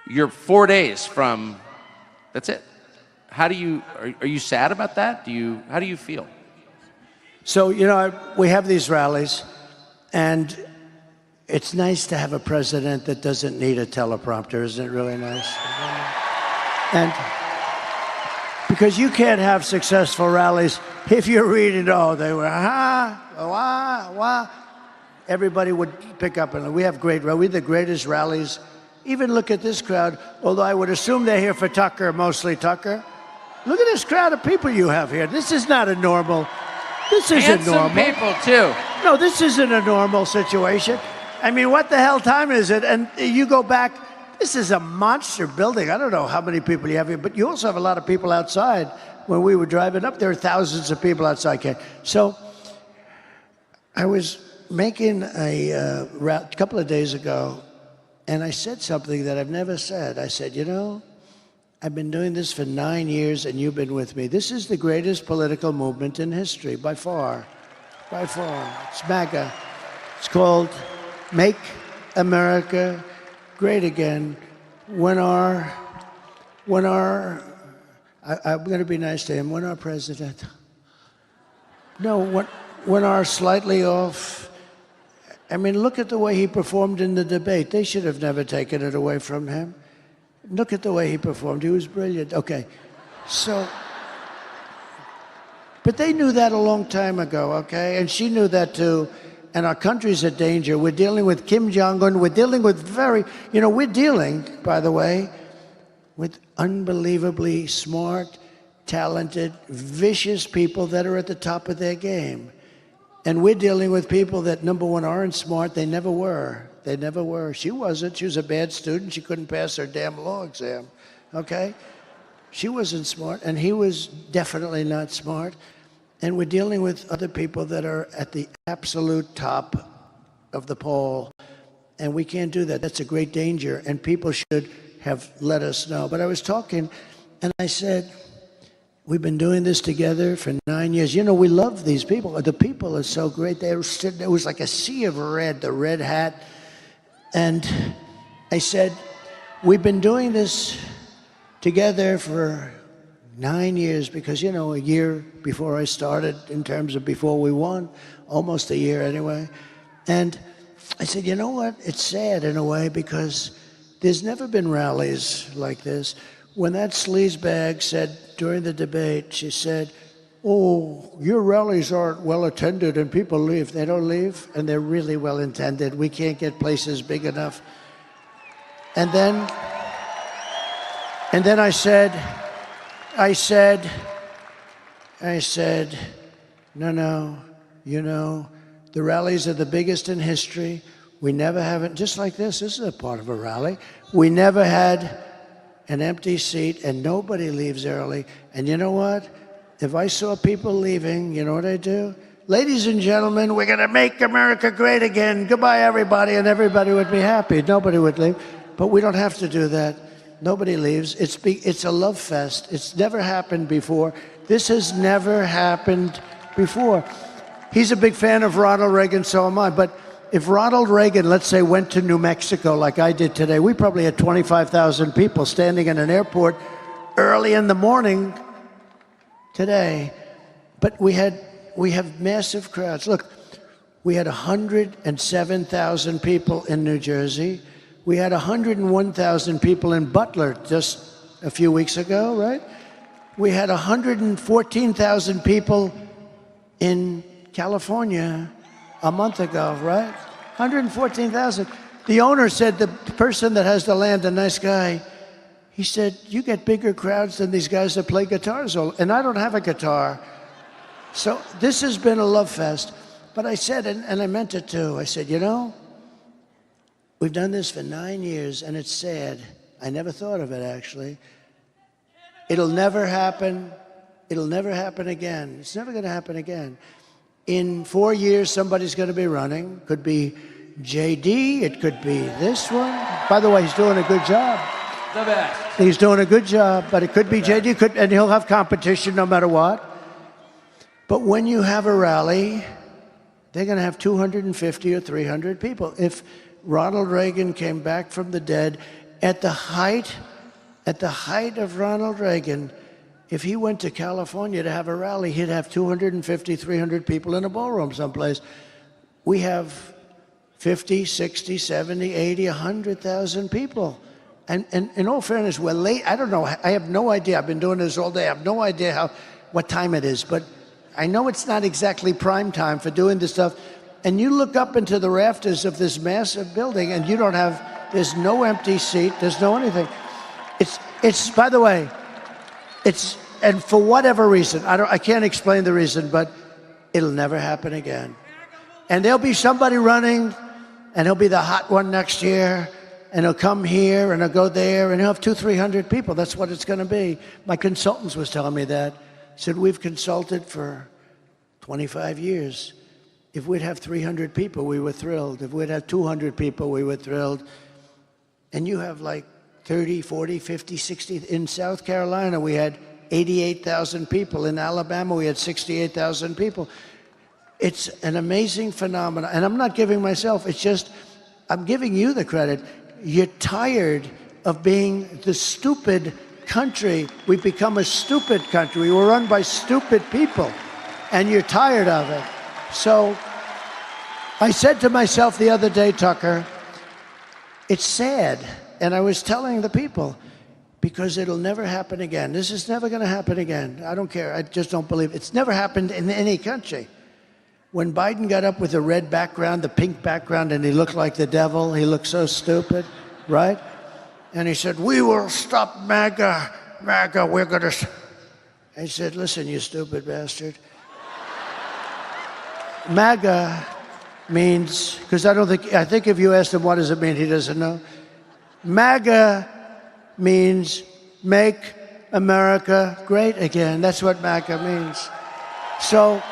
Speaker 2: you're 4 days from, that's it. How do you, are you sad about that? How do you feel?
Speaker 1: So, you know, we have these rallies, and it's nice to have a president that doesn't need a teleprompter. Isn't it really nice? And because you can't have successful rallies if you're reading, oh, they were, wah. Everybody would pick up, and we have we're the greatest rallies. Even look at this crowd, although I would assume they're here for Tucker, mostly Tucker. Look at this crowd of people you have here. This is not a normal. This isn't normal.
Speaker 2: Handsome people, too.
Speaker 1: No, this isn't a normal situation. I mean, what the hell time is it? And you go back, this is a monster building. I don't know how many people you have here, but you also have a lot of people outside. When we were driving up, there were thousands of people outside. So I was making a couple of days ago, and I said something that I've never said. I said, you know, I've been doing this for 9 years, and you've been with me. This is the greatest political movement in history, by far. By far. It's MAGA. It's called Make America Great Again. I'm going to be nice to him. When our president, when our slightly off, I mean, look at the way he performed in the debate. They should have never taken it away from him. Look at the way he performed. He was brilliant. Okay. So, but they knew that a long time ago, okay? And she knew that too. And our country's in danger. We're dealing with Kim Jong-un. We're dealing with we're dealing, by the way, with unbelievably smart, talented, vicious people that are at the top of their game. And we're dealing with people that, number one, aren't smart. They never were. They never were. She wasn't. She was a bad student. She couldn't pass her damn law exam, okay? She wasn't smart, and he was definitely not smart. And we're dealing with other people that are at the absolute top of the pole, and we can't do that. That's a great danger, and people should have let us know. But I was talking, and I said, we've been doing this together for 9 years. You know, we love these people. The people are so great. There was like a sea of red, the red hat. And I said, we've been doing this together for 9 years because, you know, a year before I started, in terms of before we won, almost a year anyway. And I said, you know what? It's sad in a way because there's never been rallies like this. When that sleazebag said during the debate, she said, oh, your rallies aren't well attended and people leave. They don't leave, and they're really well intended. We can't get places big enough. And then I said, no, you know, the rallies are the biggest in history. We never haven't, just like this is a part of a rally. We never had an empty seat, and nobody leaves early. And you know what? If I saw people leaving, you know what I'd do? Ladies and gentlemen, we're going to make America great again. Goodbye, everybody. And everybody would be happy. Nobody would leave. But we don't have to do that. Nobody leaves. It's a love fest. It's never happened before. This has never happened before. He's a big fan of Ronald Reagan, so am I. But if Ronald Reagan, let's say, went to New Mexico like I did today, we probably had 25,000 people standing in an airport early in the morning today. But we have massive crowds. Look, we had 107,000 people in New Jersey. We had 101,000 people in Butler just a few weeks ago, right? We had 114,000 people in California a month ago, right? 114,000. The owner said, the person that has the land, a nice guy, he said, you get bigger crowds than these guys that play guitars. And I don't have a guitar. So this has been a love fest. But I said, and I meant it too, I said, you know, we've done this for 9 years, and it's sad. I never thought of it, actually. It'll never happen. It'll never happen again. It's never going to happen again. In 4 years, somebody's going to be running. Could be JD. It could be this one. By the way, he's doing a good job.
Speaker 2: The best.
Speaker 1: He's doing a good job, but it could be JD, and he'll have competition no matter what. But when you have a rally, they're going to have 250 or 300 people. If Ronald Reagan came back from the dead, at the height of Ronald Reagan, if he went to California to have a rally, he'd have 250, 300 people in a ballroom someplace. We have 50, 60, 70, 80, 100,000 people. And in all fairness, we're late. I don't know. I have no idea. I've been doing this all day. I have no idea what time it is. But I know it's not exactly prime time for doing this stuff. And you look up into the rafters of this massive building, and you don't have, there's no empty seat. There's no anything. It's by the way, and for whatever reason, I can't explain the reason, but it'll never happen again. And there'll be somebody running, and he'll be the hot one next year, and he'll come here, and he'll go there, and he'll have 200, 300 people. That's what it's going to be. My consultants was telling me that. Said, we've consulted for 25 years. If we'd have 300 people, we were thrilled. If we'd have 200 people, we were thrilled. And you have like 30, 40, 50, 60. In South Carolina, we had 88,000 people. In Alabama, we had 68,000 people. It's an amazing phenomenon. And I'm not giving myself, it's just, I'm giving you the credit. You're tired of being the stupid country. We've become a stupid country. We were run by stupid people, and you're tired of it. So I said to myself the other day, Tucker, it's sad. And I was telling the people, because it'll never happen again. This is never going to happen again. I don't care. I just don't believe it. It's never happened in any country. When Biden got up with the red background, the pink background, and he looked like the devil, he looked so stupid, right? And he said, we will stop MAGA. MAGA, we're going to... I said, listen, you stupid bastard. MAGA means, because I think if you asked him what does it mean, he doesn't know. MAGA means make America great again. That's what MAGA means. So,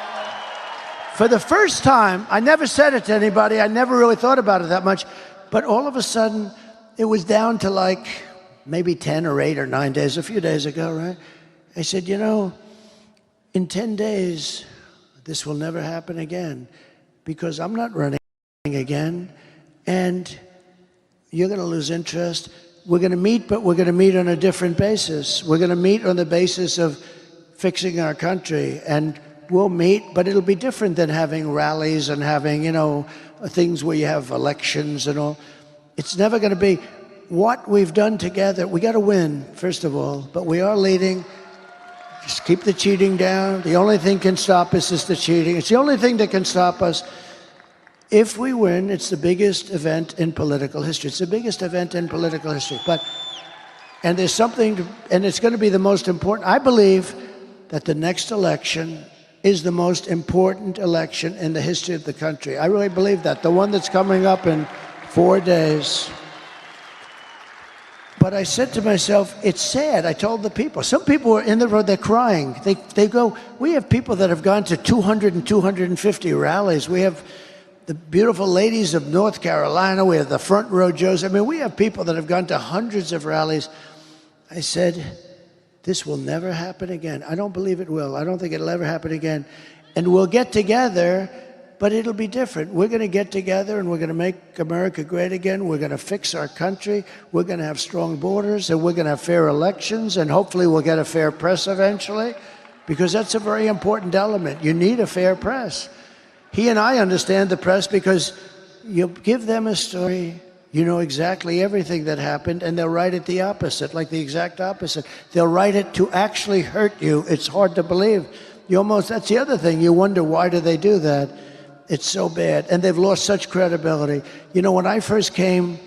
Speaker 1: for the first time, I never said it to anybody. I never really thought about it that much. But all of a sudden, it was down to like maybe 10 or 8 or 9 days, a few days ago, right? I said, you know, in 10 days, this will never happen again because I'm not running again. And you're going to lose interest. We're going to meet, but we're going to meet on a different basis. We're going to meet on the basis of fixing our country. And we'll meet, but it'll be different than having rallies and having, you know, things where you have elections and all. It's never going to be what we've done together. We got to win, first of all, but we are leading. Just keep the cheating down. The only thing can stop us is the cheating. It's the only thing that can stop us. If we win, it's the biggest event in political history. It's the biggest event in political history. And there's something, and it's going to be the most important. I believe that the next election is the most important election in the history of the country. I really believe that. The one that's coming up in 4 days. But I said to myself, it's sad. I told the people. Some people are in the road, they're crying. They go, we have people that have gone to 200 and 250 rallies. We have the beautiful ladies of North Carolina. We have the front row Joes. I mean, we have people that have gone to hundreds of rallies. I said, this will never happen again. I don't believe it will. I don't think it'll ever happen again. And we'll get together, but it'll be different. We're going to get together and we're going to make America great again. We're going to fix our country. We're going to have strong borders and we're going to have fair elections and hopefully we'll get a fair press eventually because that's a very important element. You need a fair press. He and I understand the press because you give them a story, you know exactly everything that happened, and they'll write it the opposite, like the exact opposite. They'll write it to actually hurt you. It's hard to believe. That's the other thing. You wonder, why do they do that? It's so bad. And they've lost such credibility. You know, when I first came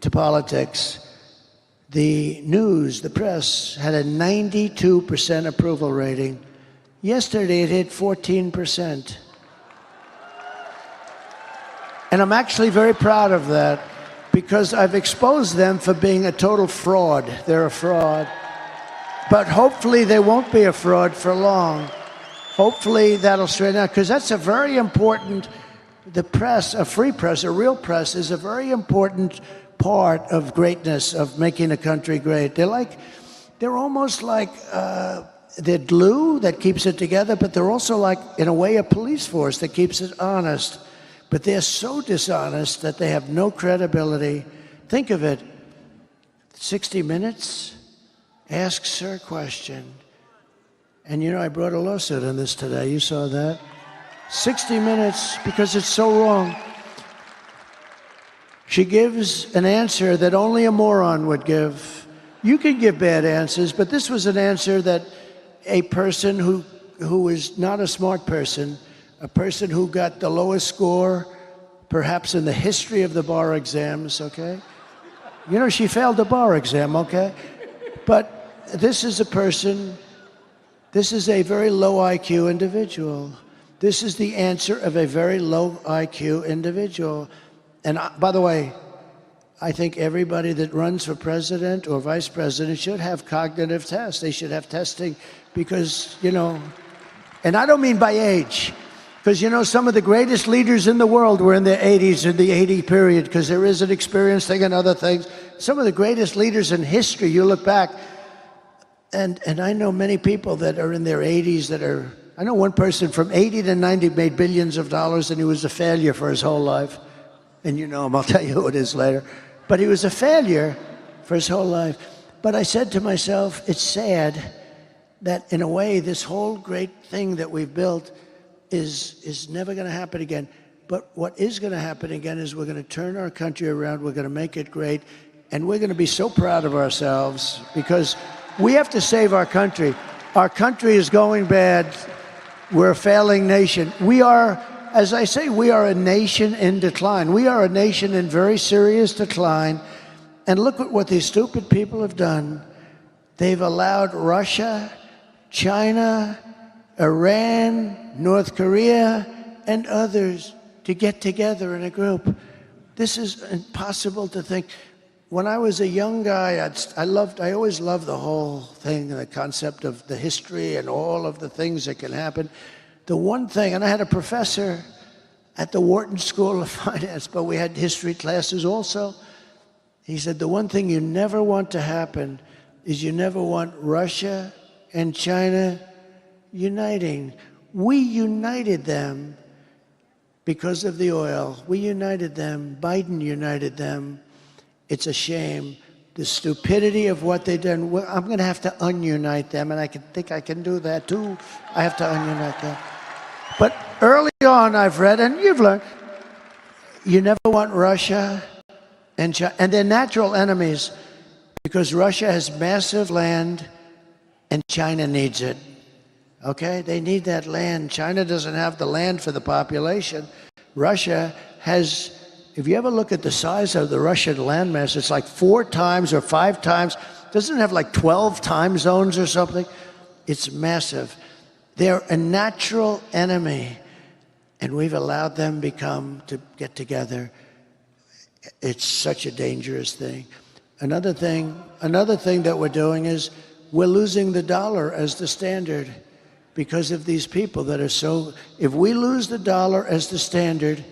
Speaker 1: to politics, the news, the press, had a 92% approval rating. Yesterday, it hit 14%. And I'm actually very proud of that, because I've exposed them for being a total fraud. They're a fraud. But hopefully they won't be a fraud for long. Hopefully that'll straighten out, because that's a very important, the press, a free press, a real press, is a very important part of greatness, of making a country great. They're almost like the glue that keeps it together, but they're also like, in a way, a police force that keeps it honest. But they're so dishonest that they have no credibility. Think of it, 60 Minutes asks her a question. And you know, I brought a lawsuit on this today. You saw that? 60 Minutes, because it's so wrong. She gives an answer that only a moron would give. You can give bad answers, but this was an answer that a person who is not a smart person, a person who got the lowest score, perhaps in the history of the bar exams, okay? You know, she failed the bar exam, okay? But this is a person, this is a very low IQ individual. This is the answer of a very low IQ individual. And by the way, I think everybody that runs for president or vice president should have cognitive tests. They should have testing because, you know, and I don't mean by age, because, you know, some of the greatest leaders in the world were in their 80s, in the 80 period, because there is an experience thing and other things. Some of the greatest leaders in history, you look back, and I know many people that are in their 80s that are, I know one person from 80 to 90 made billions of dollars, and he was a failure for his whole life. And you know him, I'll tell you who it is later. But he was a failure for his whole life. But I said to myself, it's sad that in a way, this whole great thing that we've built is never going to happen again. But what is going to happen again is we're going to turn our country around, we're going to make it great, and we're going to be so proud of ourselves because we have to save our country. Our country is going bad. We're a failing nation. We are, as I say, we are a nation in decline. We are a nation in very serious decline. And look at what these stupid people have done. They've allowed Russia, China, Iran, North Korea, and others to get together in a group. This is impossible to think. When I was a young guy, I always loved the whole thing, the concept of the history and all of the things that can happen. The one thing, and I had a professor at the Wharton School of Finance, but we had history classes also. He said, the one thing you never want to happen is you never want Russia and China uniting. We united them because of the oil. We united them. Biden united them. It's a shame. The stupidity of what they've done. Well, I'm going to have to ununite them, and I think I can do that too. I have to ununite them. But early on, I've read, and you've learned, you never want Russia and China, and they're natural enemies because Russia has massive land and China needs it. Okay? They need that land. China doesn't have the land for the population. Russia has, if you ever look at the size of the Russian landmass, it's like 4 times or 5 times. Doesn't it have like 12 time zones or something? It's massive. They're a natural enemy, and we've allowed them to get together. It's such a dangerous thing. Another thing that we're doing is we're losing the dollar as the standard because of these people that are so, if we lose the dollar as the standard,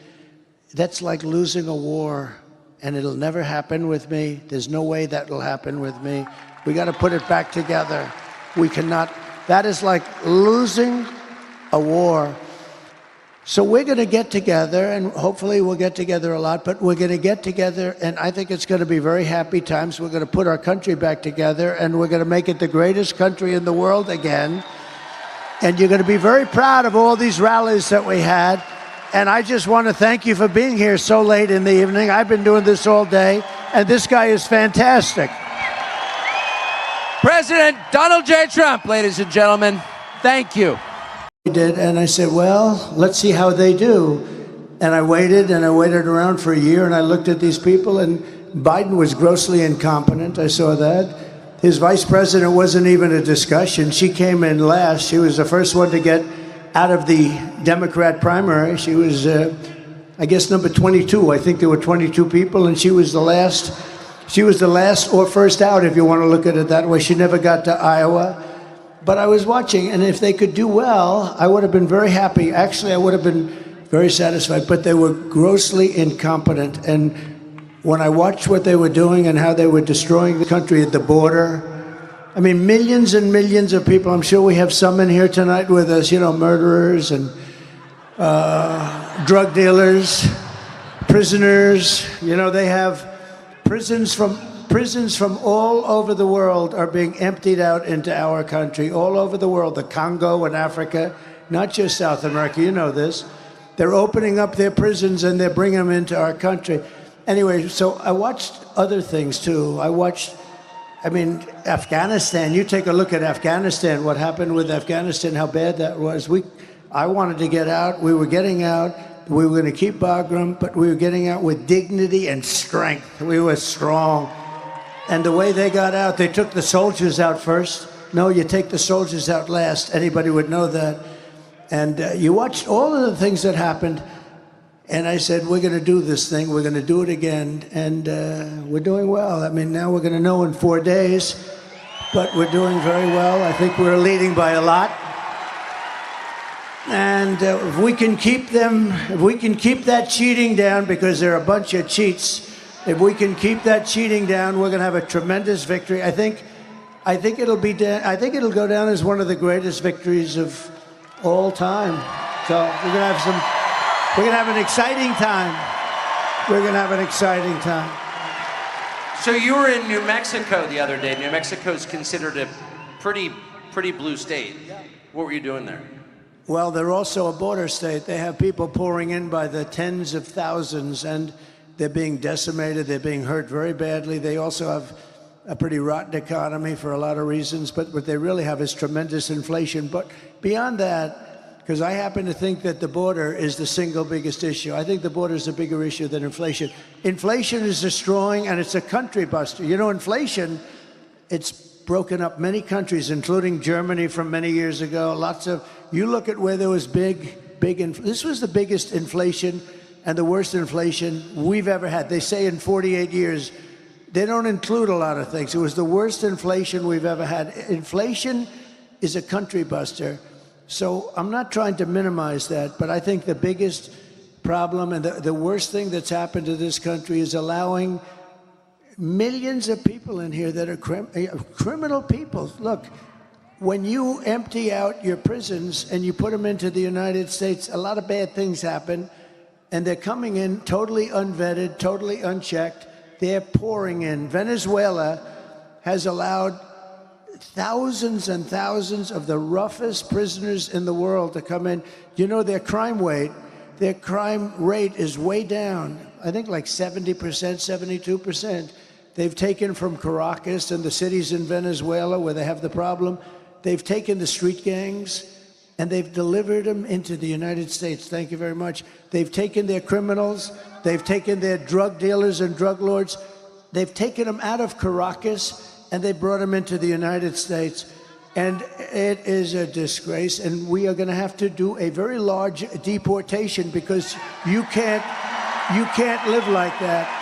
Speaker 1: that's like losing a war, and it'll never happen with me. There's no way that will happen with me. We got to put it back together. We cannot, that is like losing a war. So we're going to get together, and hopefully we'll get together a lot, but we're going to get together, and I think it's going to be very happy times. We're going to put our country back together, and we're going to make it the greatest country in the world again. And you're going to be very proud of all these rallies that we had. And I just want to thank you for being here so late in the evening. I've been doing this all day, and this guy is fantastic.
Speaker 2: President Donald J. Trump, ladies and gentlemen, thank you.
Speaker 1: I did, and I said, well, let's see how they do. And I waited around for a year, and I looked at these people, and Biden was grossly incompetent. I saw that. His vice president wasn't even a discussion. She came in last. She was the first one to get out of the Democrat primary. She was, I guess, number 22. I think there were 22 people, and she was the last. She was the last or first out, if you want to look at it that way. She never got to Iowa. But I was watching, and if they could do well, I would have been very happy. Actually, I would have been very satisfied. But they were grossly incompetent. And when I watched what they were doing and how they were destroying the country at the border, I mean, millions and millions of people. I'm sure we have some in here tonight with us, you know, murderers and drug dealers, prisoners. You know, they have prisons from all over the world are being emptied out into our country, all over the world, the Congo and Africa, not just South America. You know this. They're opening up their prisons and they're bringing them into our country. Anyway, so I watched other things too. Afghanistan, you take a look at Afghanistan, what happened with Afghanistan, how bad that was. I wanted to get out. We were getting out. We were going to keep Bagram, but we were getting out with dignity and strength. We were strong. And the way they got out, they took the soldiers out first. No, you take the soldiers out last. Anybody would know that. And you watched all of the things that happened. And I said, we're going to do this thing. We're going to do it again. And we're doing well. I mean, now we're going to know in 4 days. But we're doing very well. I think we're leading by a lot. And if we can keep that cheating down, because they're a bunch of cheats, if we can keep that cheating down, we're going to have a tremendous victory. I think it'll go down as one of the greatest victories of all time. So we're going to have an exciting time. We're going to have an exciting time.
Speaker 2: So you were in New Mexico the other day. New Mexico is considered a pretty blue state. What were you doing there?
Speaker 1: Well, they're also a border state. They have people pouring in by the tens of thousands, and they're being decimated. They're being hurt very badly. They also have a pretty rotten economy for a lot of reasons, but what they really have is tremendous inflation. But beyond that, because I happen to think that the border is the single biggest issue. I think the border is a bigger issue than inflation. Inflation is destroying, and it's a country buster. You know, inflation, it's broken up many countries, including Germany from many years ago. You look at where there was this was the biggest inflation and the worst inflation we've ever had. They say in 48 years. They don't include a lot of things. It was the worst inflation we've ever had. Inflation is a country buster. So I'm not trying to minimize that, but I think the biggest problem and the worst thing that's happened to this country is allowing millions of people in here that are criminal people. Look, when you empty out your prisons and you put them into the United States, a lot of bad things happen, and they're coming in totally unvetted, totally unchecked. They're pouring in. Venezuela has allowed thousands and thousands of the roughest prisoners in the world to come in. You know, their crime rate is way down. I think like 70%, 72%. They've taken from Caracas and the cities in Venezuela where they have the problem. They've taken the street gangs and they've delivered them into the United States. Thank you very much. They've taken their criminals. They've taken their drug dealers and drug lords. They've taken them out of Caracas and they brought them into the United States. And it is a disgrace. And we are going to have to do a very large deportation because you can't live like that.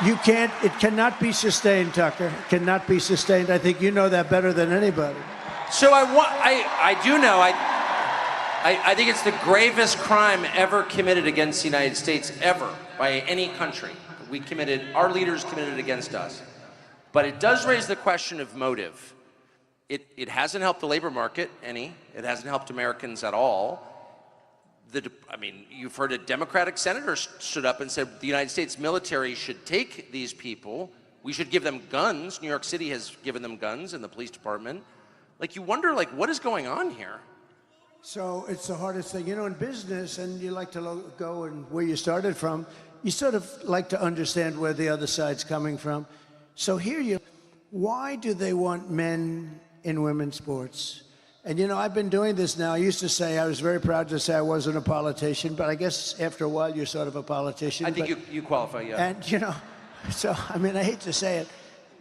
Speaker 1: It cannot be sustained, Tucker. It cannot be sustained. I think you know that better than anybody.
Speaker 2: So I do know. I think it's the gravest crime ever committed against the United States, ever, by any country. Our leaders committed it against us. But it does raise the question of motive. It hasn't helped the labor market any. It hasn't helped Americans at all. You've heard a Democratic senator stood up and said the United States military should take these people. We should give them guns. New York City has given them guns in the police department. You wonder, what is going on here?
Speaker 1: So it's the hardest thing. You know, in business, and you like to go and where you started from, you sort of like to understand where the other side's coming from. So here why do they want men in women's sports? And you know, I've been doing this now. I used to say, I was very proud to say I wasn't a politician, but I guess after a while you're sort of a politician.
Speaker 2: I think you qualify, yeah.
Speaker 1: And you know, so, I mean, I hate to say it,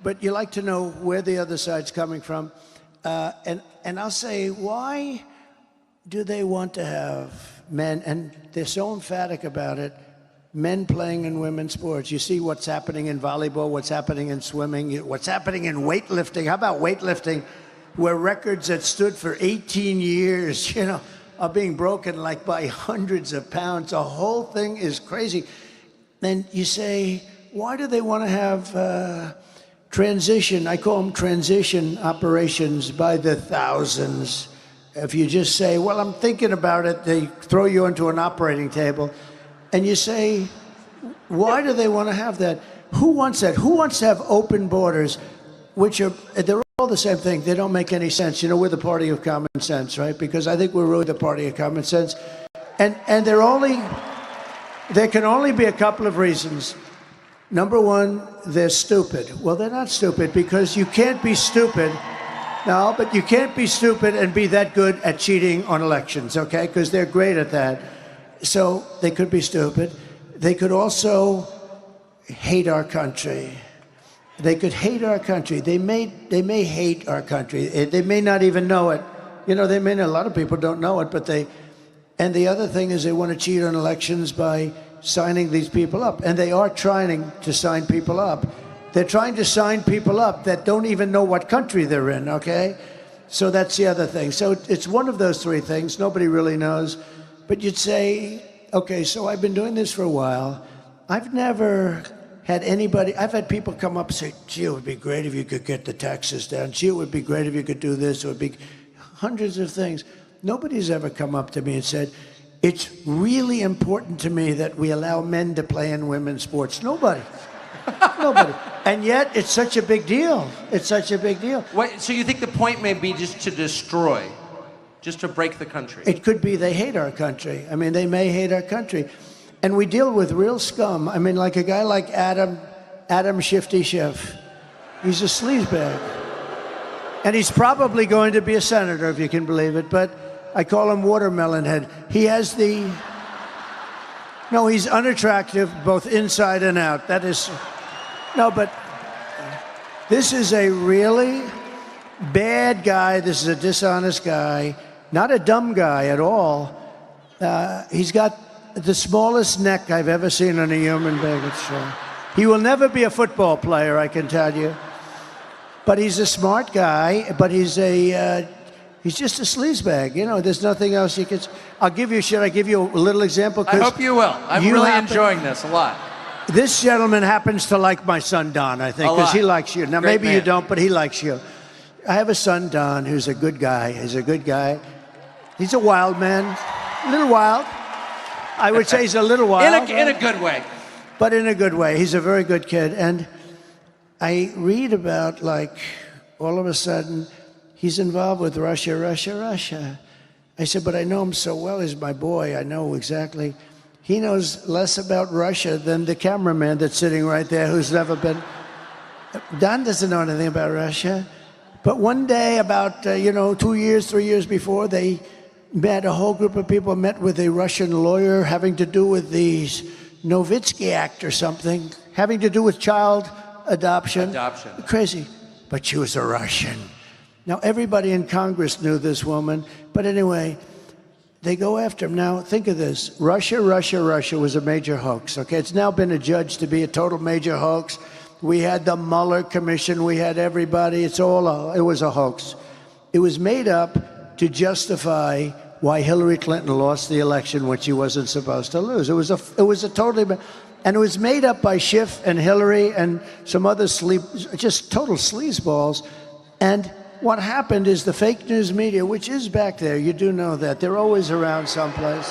Speaker 1: but you like to know where the other side's coming from. And I'll say, why do they want to have men, and they're so emphatic about it, men playing in women's sports? You see what's happening in volleyball, what's happening in swimming, what's happening in weightlifting. How about weightlifting, where records that stood for 18 years, you know, are being broken like by hundreds of pounds. The whole thing is crazy. Then you say, why do they want to have transition? I call them transition operations by the thousands. If you just say, well, I'm thinking about it, they throw you onto an operating table, and you say, why do they want to have that? Who wants that? Who wants to have open borders, which they're all the same thing. They don't make any sense. You know, we're the party of common sense, right? Because I think we're really the party of common sense. And there can only be a couple of reasons. Number one, they're stupid. Well, they're not stupid, because you can't be stupid. No, but you can't be stupid and be that good at cheating on elections, okay? Because they're great at that. So they could be stupid. They could also hate our country. They could hate our country. They may hate our country. They may not even know it. You know, a lot of people don't know it, but and the other thing is they want to cheat on elections by signing these people up. And they are trying to sign people up. They're trying to sign people up that don't even know what country they're in, okay? So that's the other thing. So it's one of those three things. Nobody really knows. But you'd say, okay, so I've been doing this for a while. I've never had I've had people come up and say, gee, it would be great if you could get the taxes down. Gee, it would be great if you could do this. It would be hundreds of things. Nobody's ever come up to me and said, it's really important to me that we allow men to play in women's sports. Nobody. Nobody. And yet, it's such a big deal. It's such a big deal.
Speaker 2: Wait, so you think the point may be just to destroy, just to break the country?
Speaker 1: It could be they hate our country. I mean, they may hate our country. And we deal with real scum. I mean, like a guy like Adam Shifty Schiff. He's a sleazebag. And he's probably going to be a senator, if you can believe it. But I call him Watermelon Head. He has no, he's unattractive, both inside and out. That is... No, but this is a really bad guy. This is a dishonest guy, not a dumb guy at all. He's got the smallest neck I've ever seen on a human being. He will never be a football player, I can tell you. But he's a smart guy, but he's just a sleazebag. You know, there's nothing else you can... Should I give you a little example?
Speaker 2: I hope you will. I'm really enjoying this a lot.
Speaker 1: This gentleman happens to like my son, Don, I think, because he likes you. Now, maybe you don't, but he likes you. I have a son, Don, who's a good guy. He's a good guy. He's a wild man. A little wild. I would say he's a little wild.
Speaker 2: In a good way.
Speaker 1: But in a good way. He's a very good kid. And I read about, like, all of a sudden, he's involved with Russia. I said, but I know him so well. He's my boy. I know exactly. He knows less about Russia than the cameraman that's sitting right there who's never been... Don doesn't know anything about Russia. But one day, about, 3 years before, they met, a whole group of people met with a Russian lawyer having to do with the Nowitzki Act or something, having to do with child adoption. Crazy. But she was a Russian. Now, everybody in Congress knew this woman. But anyway... They go after him. Now, think of this. Russia was a major hoax, okay? It's now been adjudged to be a total major hoax. We had the Mueller Commission. We had everybody. It was a hoax. It was made up to justify why Hillary Clinton lost the election when she wasn't supposed to lose. It was a totally... And it was made up by Schiff and Hillary and some other just total sleazeballs. And... what happened is the fake news media, which is back there, you do know that. They're always around someplace.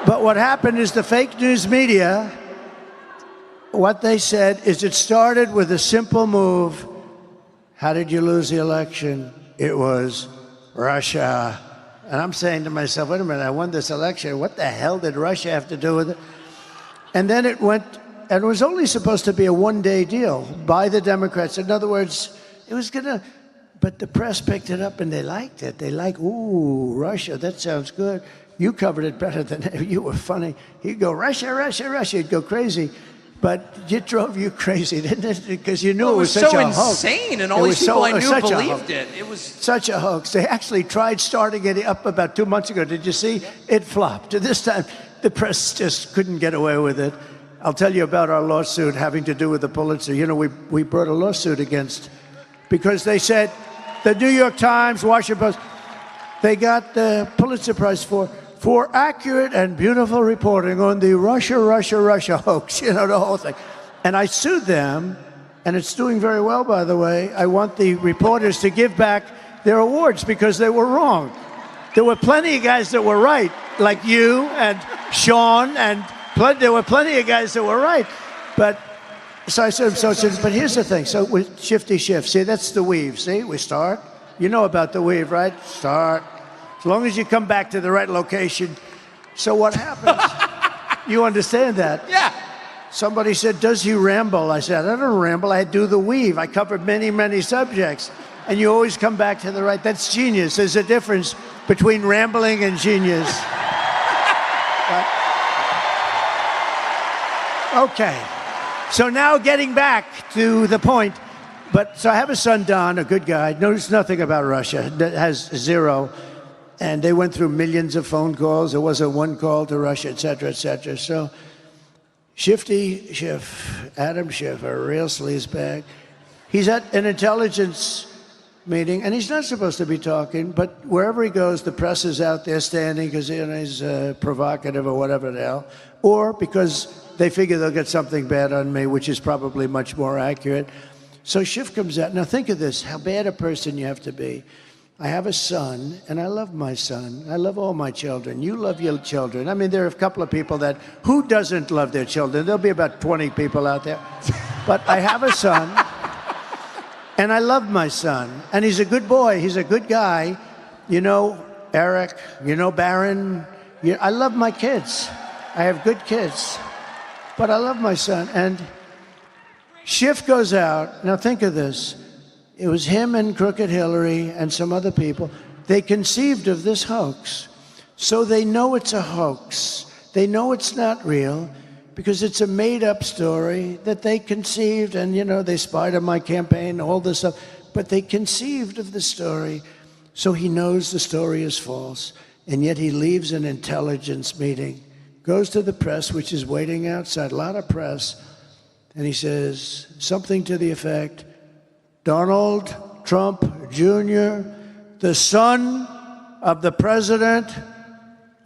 Speaker 1: But what happened is the fake news media, what they said is it started with a simple move. How did you lose the election? it was Russia. And I'm saying to myself, wait a minute, I won this election. What the hell did Russia have to do with it? And then it went, and it was only supposed to be a one-day deal by the Democrats. In other words, it was gonna, but the press picked it up and they liked it. They like, ooh, Russia, that sounds good. You covered it better than you were funny. He'd go, Russia, Russia, Russia. He'd go crazy. But it drove you crazy, didn't it? Because you knew it was such
Speaker 2: so
Speaker 1: a hoax.
Speaker 2: insane, and all these people I knew believed it. It was
Speaker 1: such a hoax. They actually tried starting it up about 2 months ago. Did you see? It flopped. This time, the press just couldn't get away with it. I'll tell you about our lawsuit having to do with the Pulitzer. You know, we brought a lawsuit against, because they said, the New York Times, Washington Post, they got the Pulitzer Prize for accurate and beautiful reporting on the Russia hoax, you know, the whole thing. And I sued them, and it's doing very well, by the way. I want the reporters to give back their awards because they were wrong. There were plenty of guys that were right, like you and Sean, and there were plenty of guys that were right. But so I said, but here's the thing. So with shifty shift, see, that's the weave. See, we start. You know about the weave, right? Start. As long as you come back to the right location. So what happens? You understand that?
Speaker 2: Yeah.
Speaker 1: Somebody said, does he ramble? I said, I don't ramble. I do the weave. I covered many, many subjects. And you always come back to the right. That's genius. There's a difference between rambling and genius. Okay. So now getting back to the point. So I have a son, Don, a good guy, knows nothing about Russia, has zero. And they went through millions of phone calls. There wasn't one call to Russia, et cetera, et cetera. So Shifty Schiff, Adam Schiff, a real sleazebag, he's at an intelligence meeting, and he's not supposed to be talking, but wherever he goes, the press is out there standing because he's provocative or whatever the hell, or because they figure they'll get something bad on me, which is probably much more accurate. So Schiff comes out. Now think of this, how bad a person you have to be. I have a son, and I love my son. I love all my children. You love your children. I mean, there are a couple of people that, who doesn't love their children? There'll be about 20 people out there. But I have a son, and I love my son. And he's a good boy. He's a good guy. You know Eric, you know Barron. I love my kids. I have good kids. But I love my son. And Schiff goes out. Now think of this. It was him and Crooked Hillary and some other people. They conceived of this hoax. So they know it's a hoax. They know it's not real because it's a made-up story that they conceived, and, you know, they spied on my campaign, all this stuff. But they conceived of the story, so he knows the story is false. And yet he leaves an intelligence meeting, goes to the press, which is waiting outside, a lot of press, and he says something to the effect, Donald Trump Jr., the son of the President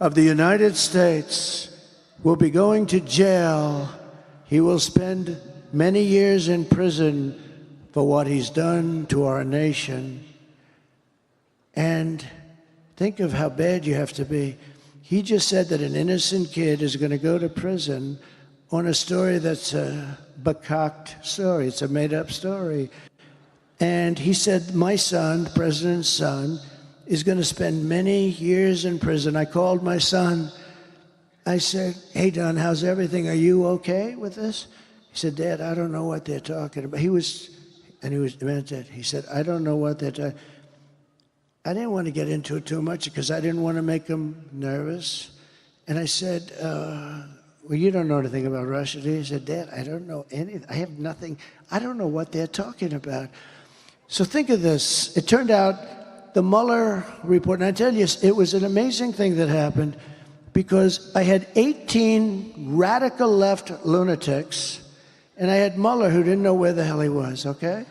Speaker 1: of the United States, will be going to jail. He will spend many years in prison for what he's done to our nation. And think of how bad you have to be. He just said that an innocent kid is going to go to prison on a story that's a becocked story. It's a made-up story. And he said, my son, the president's son, is going to spend many years in prison. I called my son. I said, hey, Don, how's everything? Are you okay with this? He said, Dad, I don't know what they're talking about. He meant it. He said, I don't know what they're talking. I didn't want to get into it too much because I didn't want to make him nervous. And I said, well, you don't know anything about Russia, do you? He said, Dad, I don't know anything. I have nothing. I don't know what they're talking about. So think of this. It turned out the Mueller report, and I tell you, it was an amazing thing that happened because I had 18 radical left lunatics, and I had Mueller who didn't know where the hell he was, okay?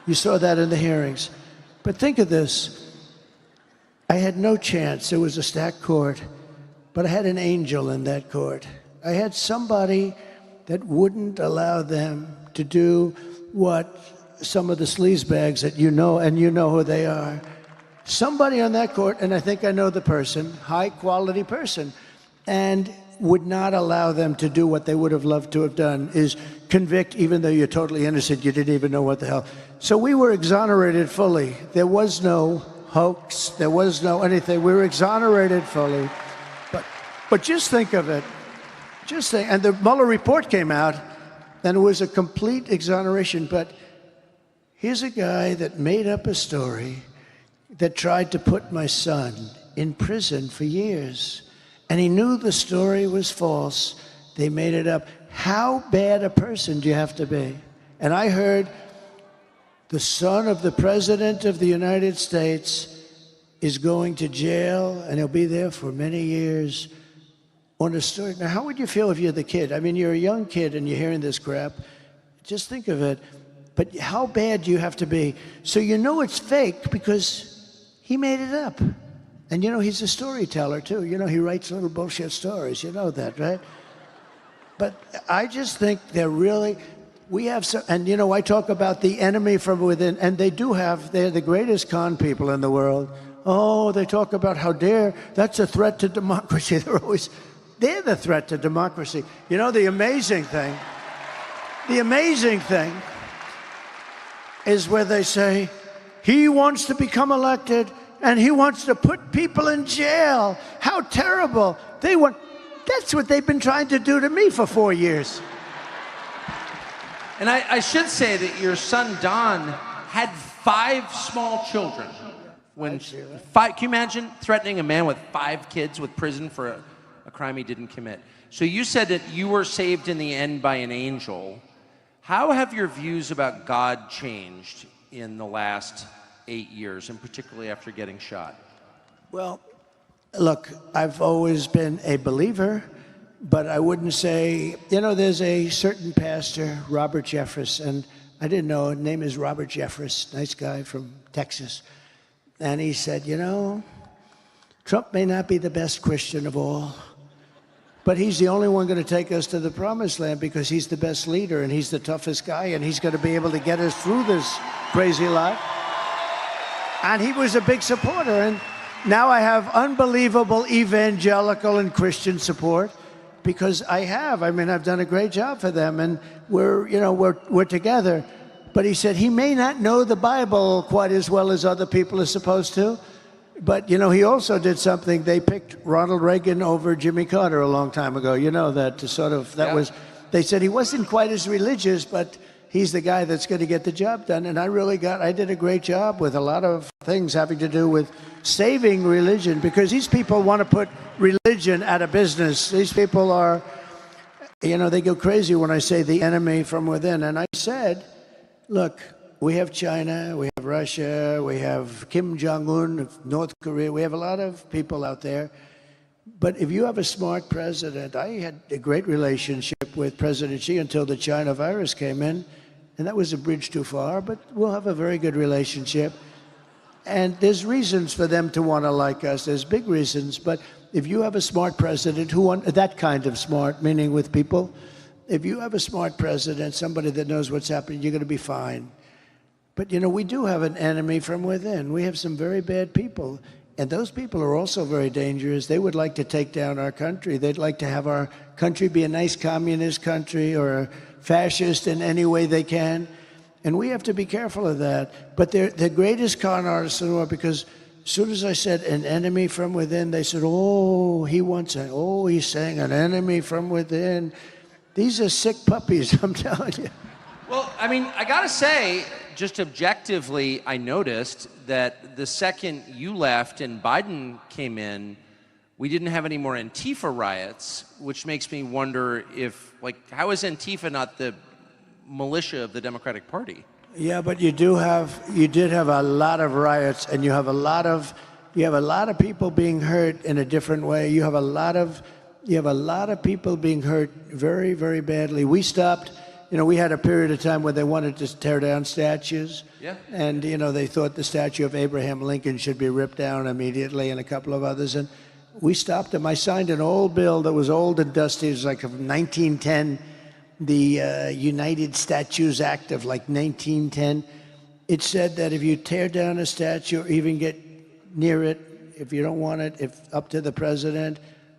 Speaker 1: You saw that in the hearings. But think of this. I had no chance. It was a stacked court, but I had an angel in that court. I had somebody that wouldn't allow them to do what some of the sleazebags that you know, and you know who they are. Somebody on that court, and I think I know the person, high quality person. And would not allow them to do what they would have loved to have done, is convict even though you're totally innocent, you didn't even know what the hell. So we were exonerated fully. There was no hoax, there was no anything. We were exonerated fully. But just think of it. Just think, and the Mueller report came out, and it was a complete exoneration. But here's a guy that made up a story that tried to put my son in prison for years. And he knew the story was false. They made it up. How bad a person do you have to be? And I heard the son of the President of the United States is going to jail, and he'll be there for many years on a story. Now, how would you feel if you're the kid? I mean, you're a young kid and you're hearing this crap. Just think of it. But how bad do you have to be? So you know it's fake because he made it up. And you know, he's a storyteller too. You know, he writes little bullshit stories. You know that, right? But I just think they're really, we have some, and you know, I talk about the enemy from within, and they do have, they're the greatest con people in the world. Oh, they talk about how dare, that's a threat to democracy. They're the threat to democracy. You know, the amazing thing is where they say, he wants to become elected and he wants to put people in jail. How terrible. That's what they've been trying to do to me for 4 years.
Speaker 2: And I should say that your son, Don, had 5 small children. Can you imagine threatening a man with 5 kids with prison for a crime he didn't commit? So you said that you were saved in the end by an angel. How have your views about God changed in the last 8 years, and particularly after getting shot?
Speaker 1: Well, look, I've always been a believer, but I wouldn't say, you know, there's a certain pastor, Robert Jeffress, and I didn't know, his name is Robert Jeffress, nice guy from Texas. And he said, you know, Trump may not be the best Christian of all, but he's the only one going to take us to the promised land because he's the best leader and he's the toughest guy and he's going to be able to get us through this crazy life. And he was a big supporter. And now I have unbelievable evangelical and Christian support because I've done a great job for them and we're together. But he said he may not know the Bible quite as well as other people are supposed to. But, you know, he also did something. They picked Ronald Reagan over Jimmy Carter a long time ago. You know that they said he wasn't quite as religious, but he's the guy that's going to get the job done. And I did a great job with a lot of things having to do with saving religion because these people want to put religion out of business. These people are, you know, they go crazy when I say the enemy from within. And I said, look, we have China, we have Russia, we have Kim Jong-un of North Korea. We have a lot of people out there. But if you have a smart president, I had a great relationship with President Xi until the China virus came in. And that was a bridge too far, but we'll have a very good relationship. And there's reasons for them to want to like us. There's big reasons. But if you have a smart president that kind of smart, meaning with people, if you have a smart president, somebody that knows what's happening, you're going to be fine. But, you know, we do have an enemy from within. We have some very bad people. And those people are also very dangerous. They would like to take down our country. They'd like to have our country be a nice communist country or a fascist in any way they can. And we have to be careful of that. But they're the greatest con artists in the world because as soon as I said an enemy from within, they said, he's saying an enemy from within. These are sick puppies, I'm telling you.
Speaker 2: Well, I mean, I gotta say, just objectively, I noticed that the second you left and Biden came in, we didn't have any more Antifa riots, which makes me wonder how is Antifa not the militia of the Democratic Party?
Speaker 1: Yeah, but you did have a lot of riots, and you have a lot of people being hurt in a different way. You have a lot of people being hurt very, very badly. We stopped. You know, we had a period of time where they wanted to tear down statues. Yeah. And, you know, they thought the statue of Abraham Lincoln should be ripped down immediately and a couple of others. And we stopped them. I signed an old bill that was old and dusty. It was like of 1910, the United Statues Act of like 1910. It said that if you tear down a statue or even get near it, if you don't want it, if up to the president,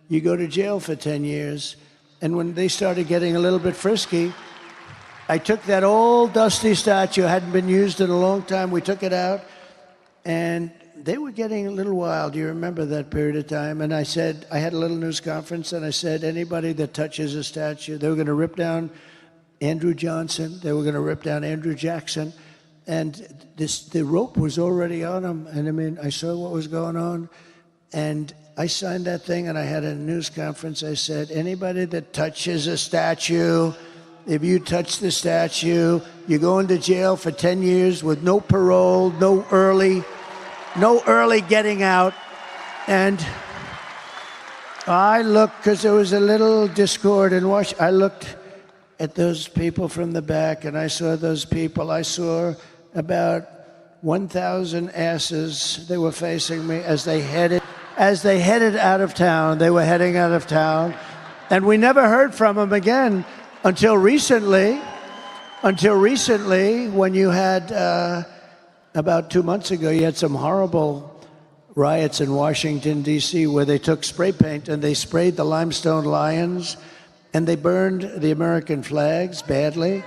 Speaker 1: you go to jail for 10 years. And when they started getting a little bit frisky, I took that old dusty statue, hadn't been used in a long time, we took it out, and they were getting a little wild. You remember that period of time? And I said, I had a little news conference, and I said, anybody that touches a statue, they were going to rip down Andrew Johnson, they were going to rip down Andrew Jackson, and the rope was already on them. And I mean, I saw what was going on, and I signed that thing, and I had a news conference. I said, anybody that touches a statue, if you touch the statue, you're going to jail for 10 years with no parole, no early getting out. And I looked, because there was a little discord in Washington, I looked at those people from the back, and I saw those people. I saw about 1,000 asses. They were facing me as they headed out of town. They were heading out of town. And we never heard from them again until recently, when you had, about 2 months ago, you had some horrible riots in Washington, D.C., where they took spray paint and they sprayed the limestone lions and they burned the American flags badly.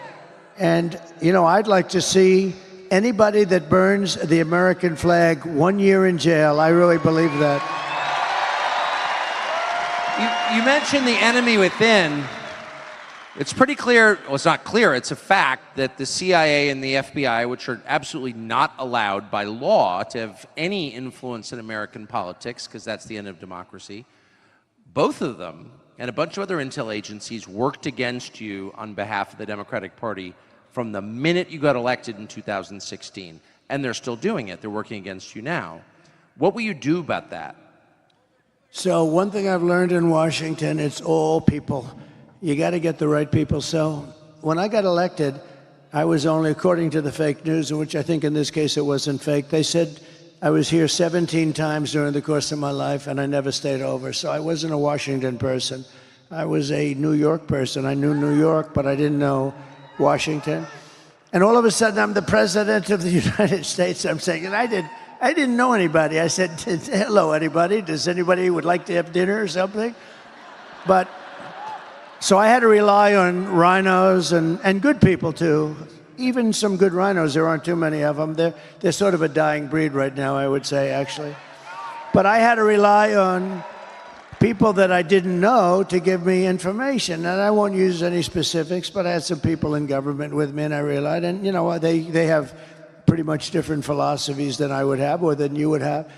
Speaker 1: And, you know, I'd like to see anybody that burns the American flag 1 year in jail. I really believe that.
Speaker 2: You mentioned the enemy within. It's pretty clear, well, it's not clear, it's a fact that the CIA and the FBI, which are absolutely not allowed by law to have any influence in American politics, because that's the end of democracy, both of them and a bunch of other intel agencies worked against you on behalf of the Democratic Party from the minute you got elected in 2016. And they're still doing it. They're working against you now. What will you do about that?
Speaker 1: So one thing I've learned in Washington, it's all people. You got to get the right people. So when I got elected, I was only, according to the fake news, which I think in this case it wasn't fake, they said I was here 17 times during the course of my life and I never stayed over. So I wasn't a Washington person. I was a New York person. I knew New York, but I didn't know Washington. And all of a sudden I'm the president of the United States. I'm saying, and I didn't know anybody. I said, hello, anybody? Does anybody would like to have dinner or something? But so I had to rely on rhinos and good people too. Even some good rhinos, there aren't too many of them. They're sort of a dying breed right now, I would say, actually. But I had to rely on people that I didn't know to give me information. And I won't use any specifics, but I had some people in government with me, and I realized, and you know, they have pretty much different philosophies than I would have or than you would have.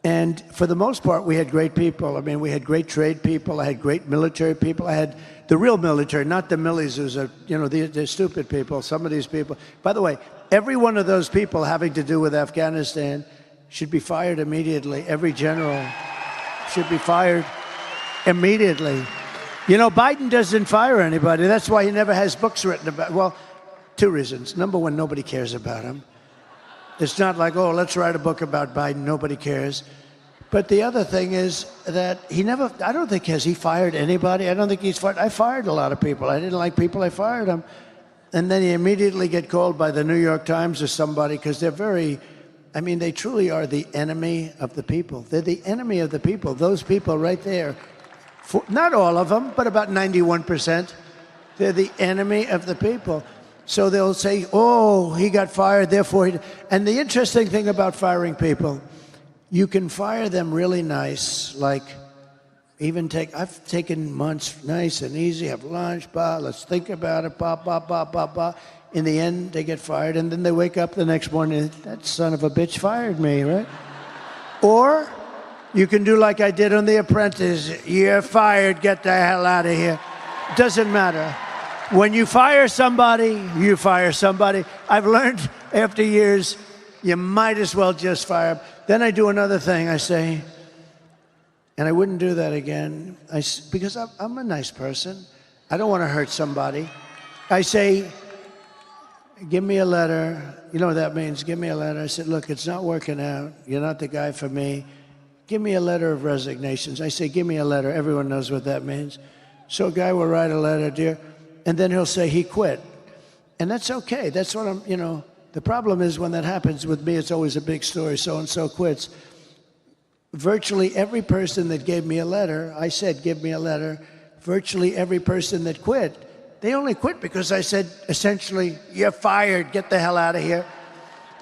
Speaker 1: And for the most part, we had great people. I mean, we had great trade people. I had great military people. I had the real military, not the millies who's a, you know, they're stupid people, some of these people. By the way, every one of those people having to do with Afghanistan should be fired immediately. Every general should be fired immediately. You know, Biden doesn't fire anybody. That's why he never has books written about, well, two reasons. Number one, nobody cares about him. It's not like, oh, let's write a book about Biden. Nobody cares. But the other thing is that he never, I don't think, has he fired anybody? I don't think he's fired. I fired a lot of people. I didn't like people. I fired them. And then he immediately get called by the New York Times or somebody because they're very, I mean, they truly are the enemy of the people. They're the enemy of the people. Those people right there, not all of them, but about 91%, they're the enemy of the people. So they'll say, oh, he got fired, therefore he... And the interesting thing about firing people, you can fire them really nice, like even I've taken months nice and easy, have lunch, let's think about it, In the end, they get fired, and then they wake up the next morning, that son of a bitch fired me, right? Or you can do like I did on The Apprentice, you're fired, get the hell out of here. Doesn't matter. When you fire somebody, you fire somebody. I've learned after years, you might as well just fire them. Then I do another thing. I say, and I wouldn't do that again, because I'm a nice person. I don't want to hurt somebody. I say, give me a letter. You know what that means? Give me a letter. I said, look, it's not working out. You're not the guy for me. Give me a letter of resignations. I say, give me a letter. Everyone knows what that means. So a guy will write a letter, dear. And then he'll say he quit. And that's okay. That's what I'm, you know, the problem is when that happens with me, it's always a big story. So-and-so quits. virtually every person that gave me a letter, I said, give me a letter. Virtually every person that quit, they only quit because I said, essentially, you're fired, get the hell out of here.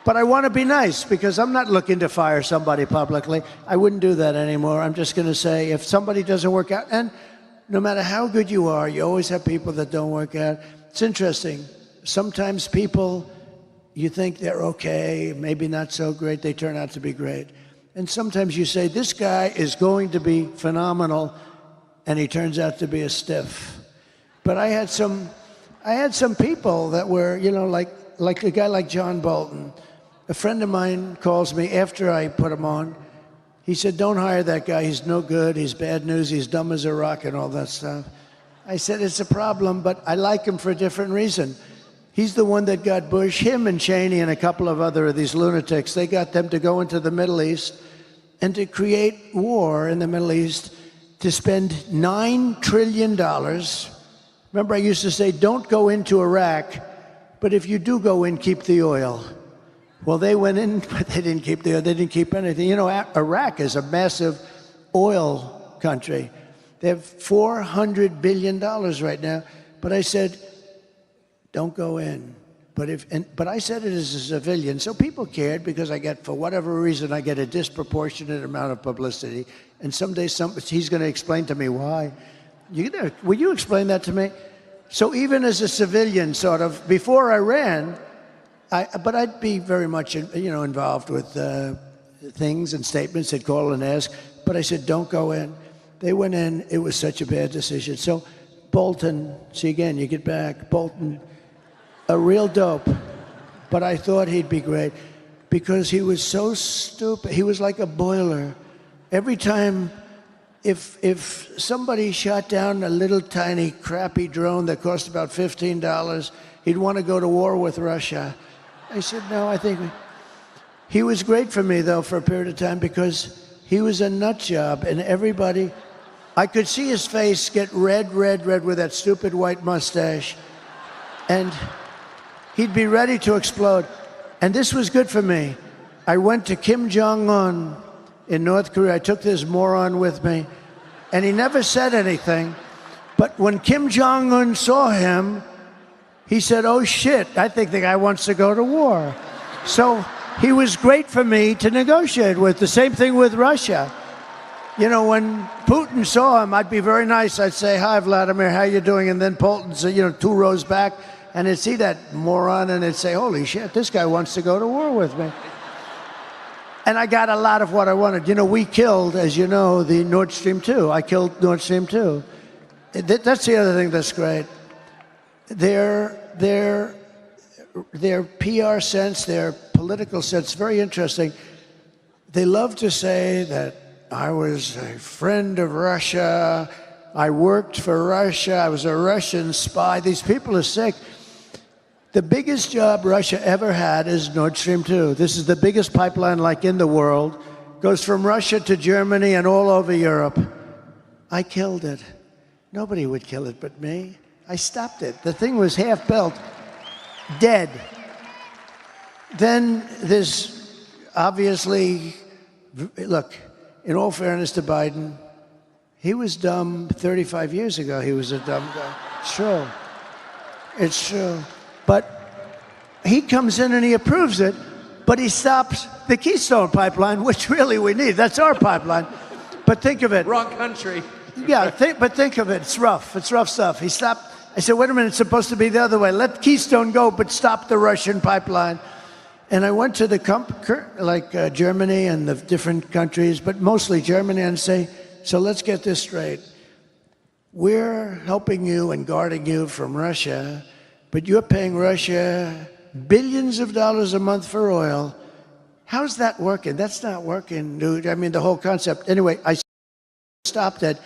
Speaker 1: But I want to be nice because I'm not looking to fire somebody publicly. I wouldn't do that anymore. I'm just going to say if somebody doesn't work out, and no matter how good you are, you always have people that don't work out. It's interesting. Sometimes people, you think they're okay, maybe not so great, they turn out to be great. And sometimes you say, this guy is going to be phenomenal, and he turns out to be a stiff. But I had some people that were, you know, like a guy like John Bolton. A friend of mine calls me after I put him on. He said, don't hire that guy. He's no good. He's bad news. He's dumb as a rock and all that stuff. I said, it's a problem, but I like him for a different reason. He's the one that got Bush, him and Cheney and a couple of other of these lunatics. They got them to go into the Middle East and to create war in the Middle East, to spend $9 trillion. Remember, I used to say, don't go into Iraq, but if you do go in, keep the oil. Well, they went in, but they didn't keep the oil. They didn't keep anything. You know, Iraq is a massive oil country. They have $400 billion right now. But I said, don't go in. But I said it as a civilian, so people cared because for whatever reason, I get a disproportionate amount of publicity. And someday he's going to explain to me why. Will you explain that to me? So even as a civilian, sort of, before I ran, but I'd be very much, you know, involved with things and statements. They'd call and ask. But I said, don't go in. They went in. It was such a bad decision. So Bolton, see again, you get back. Bolton, a real dope. But I thought he'd be great because he was so stupid. He was like a boiler. Every time, if somebody shot down a little tiny crappy drone that cost about $15, he'd want to go to war with Russia. I said, no, I think he was great for me, though, for a period of time because he was a nut job, and everybody, I could see his face get red with that stupid white mustache, and he'd be ready to explode. And this was good for me. I went to Kim Jong-un in North Korea. I took this moron with me, and he never said anything. But when Kim Jong-un saw him, he said, oh, shit, I think the guy wants to go to war. So he was great for me to negotiate with. The same thing with Russia. You know, when Putin saw him, I'd be very nice. I'd say, hi, Vladimir, how you doing? And then Putin's, you know, 2 rows back, and he'd see that moron, and he'd say, holy shit, this guy wants to go to war with me. And I got a lot of what I wanted. You know, we killed, as you know, the Nord Stream 2. I killed Nord Stream 2. That's the other thing that's great. Their PR sense, their political sense, very interesting. They love to say that I was a friend of Russia, I worked for Russia, I was a Russian spy. These people are sick. The biggest job Russia ever had is Nord Stream 2. This is the biggest pipeline like in the world. Goes from Russia to Germany and all over Europe. I killed it. Nobody would kill it but me. I stopped it. The thing was half built, dead. Then there's obviously, look, in all fairness to Biden, he was dumb 35 years ago. He was a dumb guy. It's true. It's true. But he comes in and he approves it, but he stops the Keystone pipeline, which really we need. That's our pipeline. But think of it.
Speaker 2: Wrong country.
Speaker 1: Yeah, but think of it. It's rough. It's rough stuff. He stopped. I said, wait a minute, it's supposed to be the other way. Let Keystone go, but stop the Russian pipeline. And I went to the Germany and the different countries, but mostly Germany, and say, so let's get this straight. We're helping you and guarding you from Russia, but you're paying Russia billions of dollars a month for oil. How's that working? That's not working, dude. I mean, the whole concept. Anyway, I stopped it.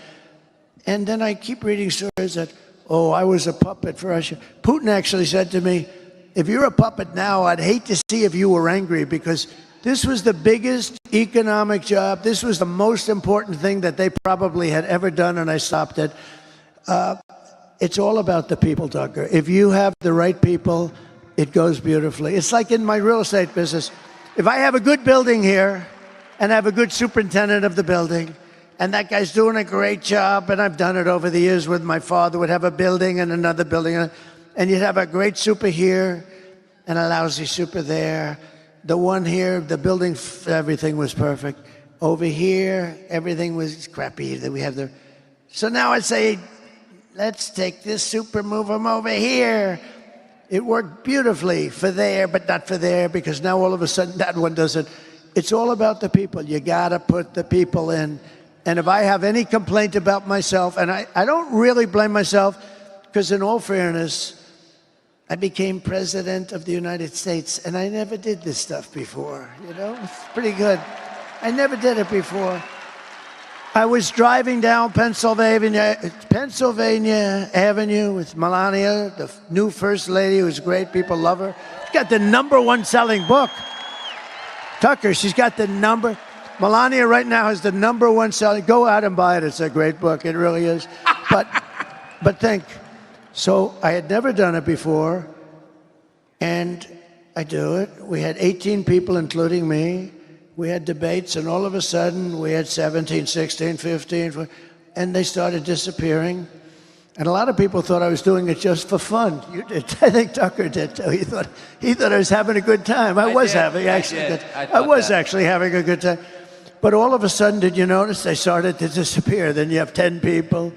Speaker 1: And then I keep reading stories that, oh, I was a puppet for Russia. Putin actually said to me, if you're a puppet now, I'd hate to see if you were angry, because this was the biggest economic job. This was the most important thing that they probably had ever done, and I stopped it. It's all about the people, Tucker. If you have the right people, it goes beautifully. It's like in my real estate business. If I have a good building here, and I have a good superintendent of the building, and that guy's doing a great job, and I've done it over the years with my father. Would have a building and another building, and you'd have a great super here and a lousy super there. The one here, the building, everything was perfect. Over here, everything was crappy. That we have the. So now I say, let's take this super, move them over here. It worked beautifully for there, but not for there, because now all of a sudden that one doesn't. It's all about the people. You gotta put the people in. And if I have any complaint about myself, and I don't really blame myself, because in all fairness, I became president of the United States, and I never did this stuff before, you know? It's pretty good. I never did it before. I was driving down Pennsylvania Avenue with Melania, the new first lady, who's great. People love her. She's got the #1 selling book. Tucker, she's got the number. Melania right now has the #1 selling. Go out and buy it. It's a great book. It really is. But think. So I had never done it before, and I do it. We had 18 people, including me. We had debates, and all of a sudden, we had 17, 16, 15, and they started disappearing. And a lot of people thought I was doing it just for fun. You did. I think Tucker did, too. He thought I was having a good time. I was having actually having a good time. But all of a sudden, did you notice they started to disappear? Then you have 10 people,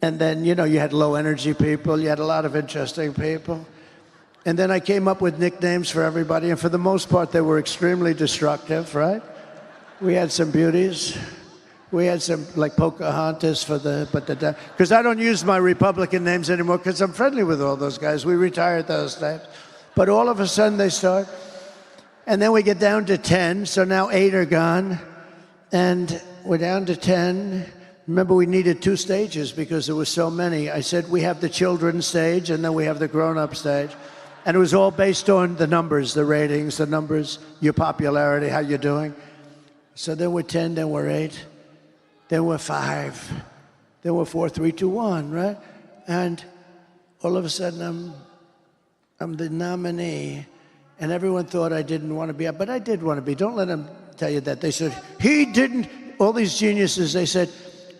Speaker 1: and then, you know, you had low-energy people. You had a lot of interesting people. And then I came up with nicknames for everybody, and for the most part, they were extremely destructive, right? We had some beauties. We had some, like Pocahontas because I don't use my Republican names anymore because I'm friendly with all those guys. We retired those names. But all of a sudden, they start. And then we get down to 10, so now 8 are gone. And we're down to 10. Remember, we needed 2 stages because there were so many. I said, we have the children's stage, and then we have the grown-up stage. And it was all based on the numbers, the ratings, the numbers, your popularity, how you're doing. So then we're 10, then we're 8, then we're 5, then we're 4, 3, 2, 1, right? And all of a sudden, I'm the nominee, and everyone thought I didn't want to be up, but I did want to be. Don't let them tell you that. They said, he didn't, all these geniuses, they said,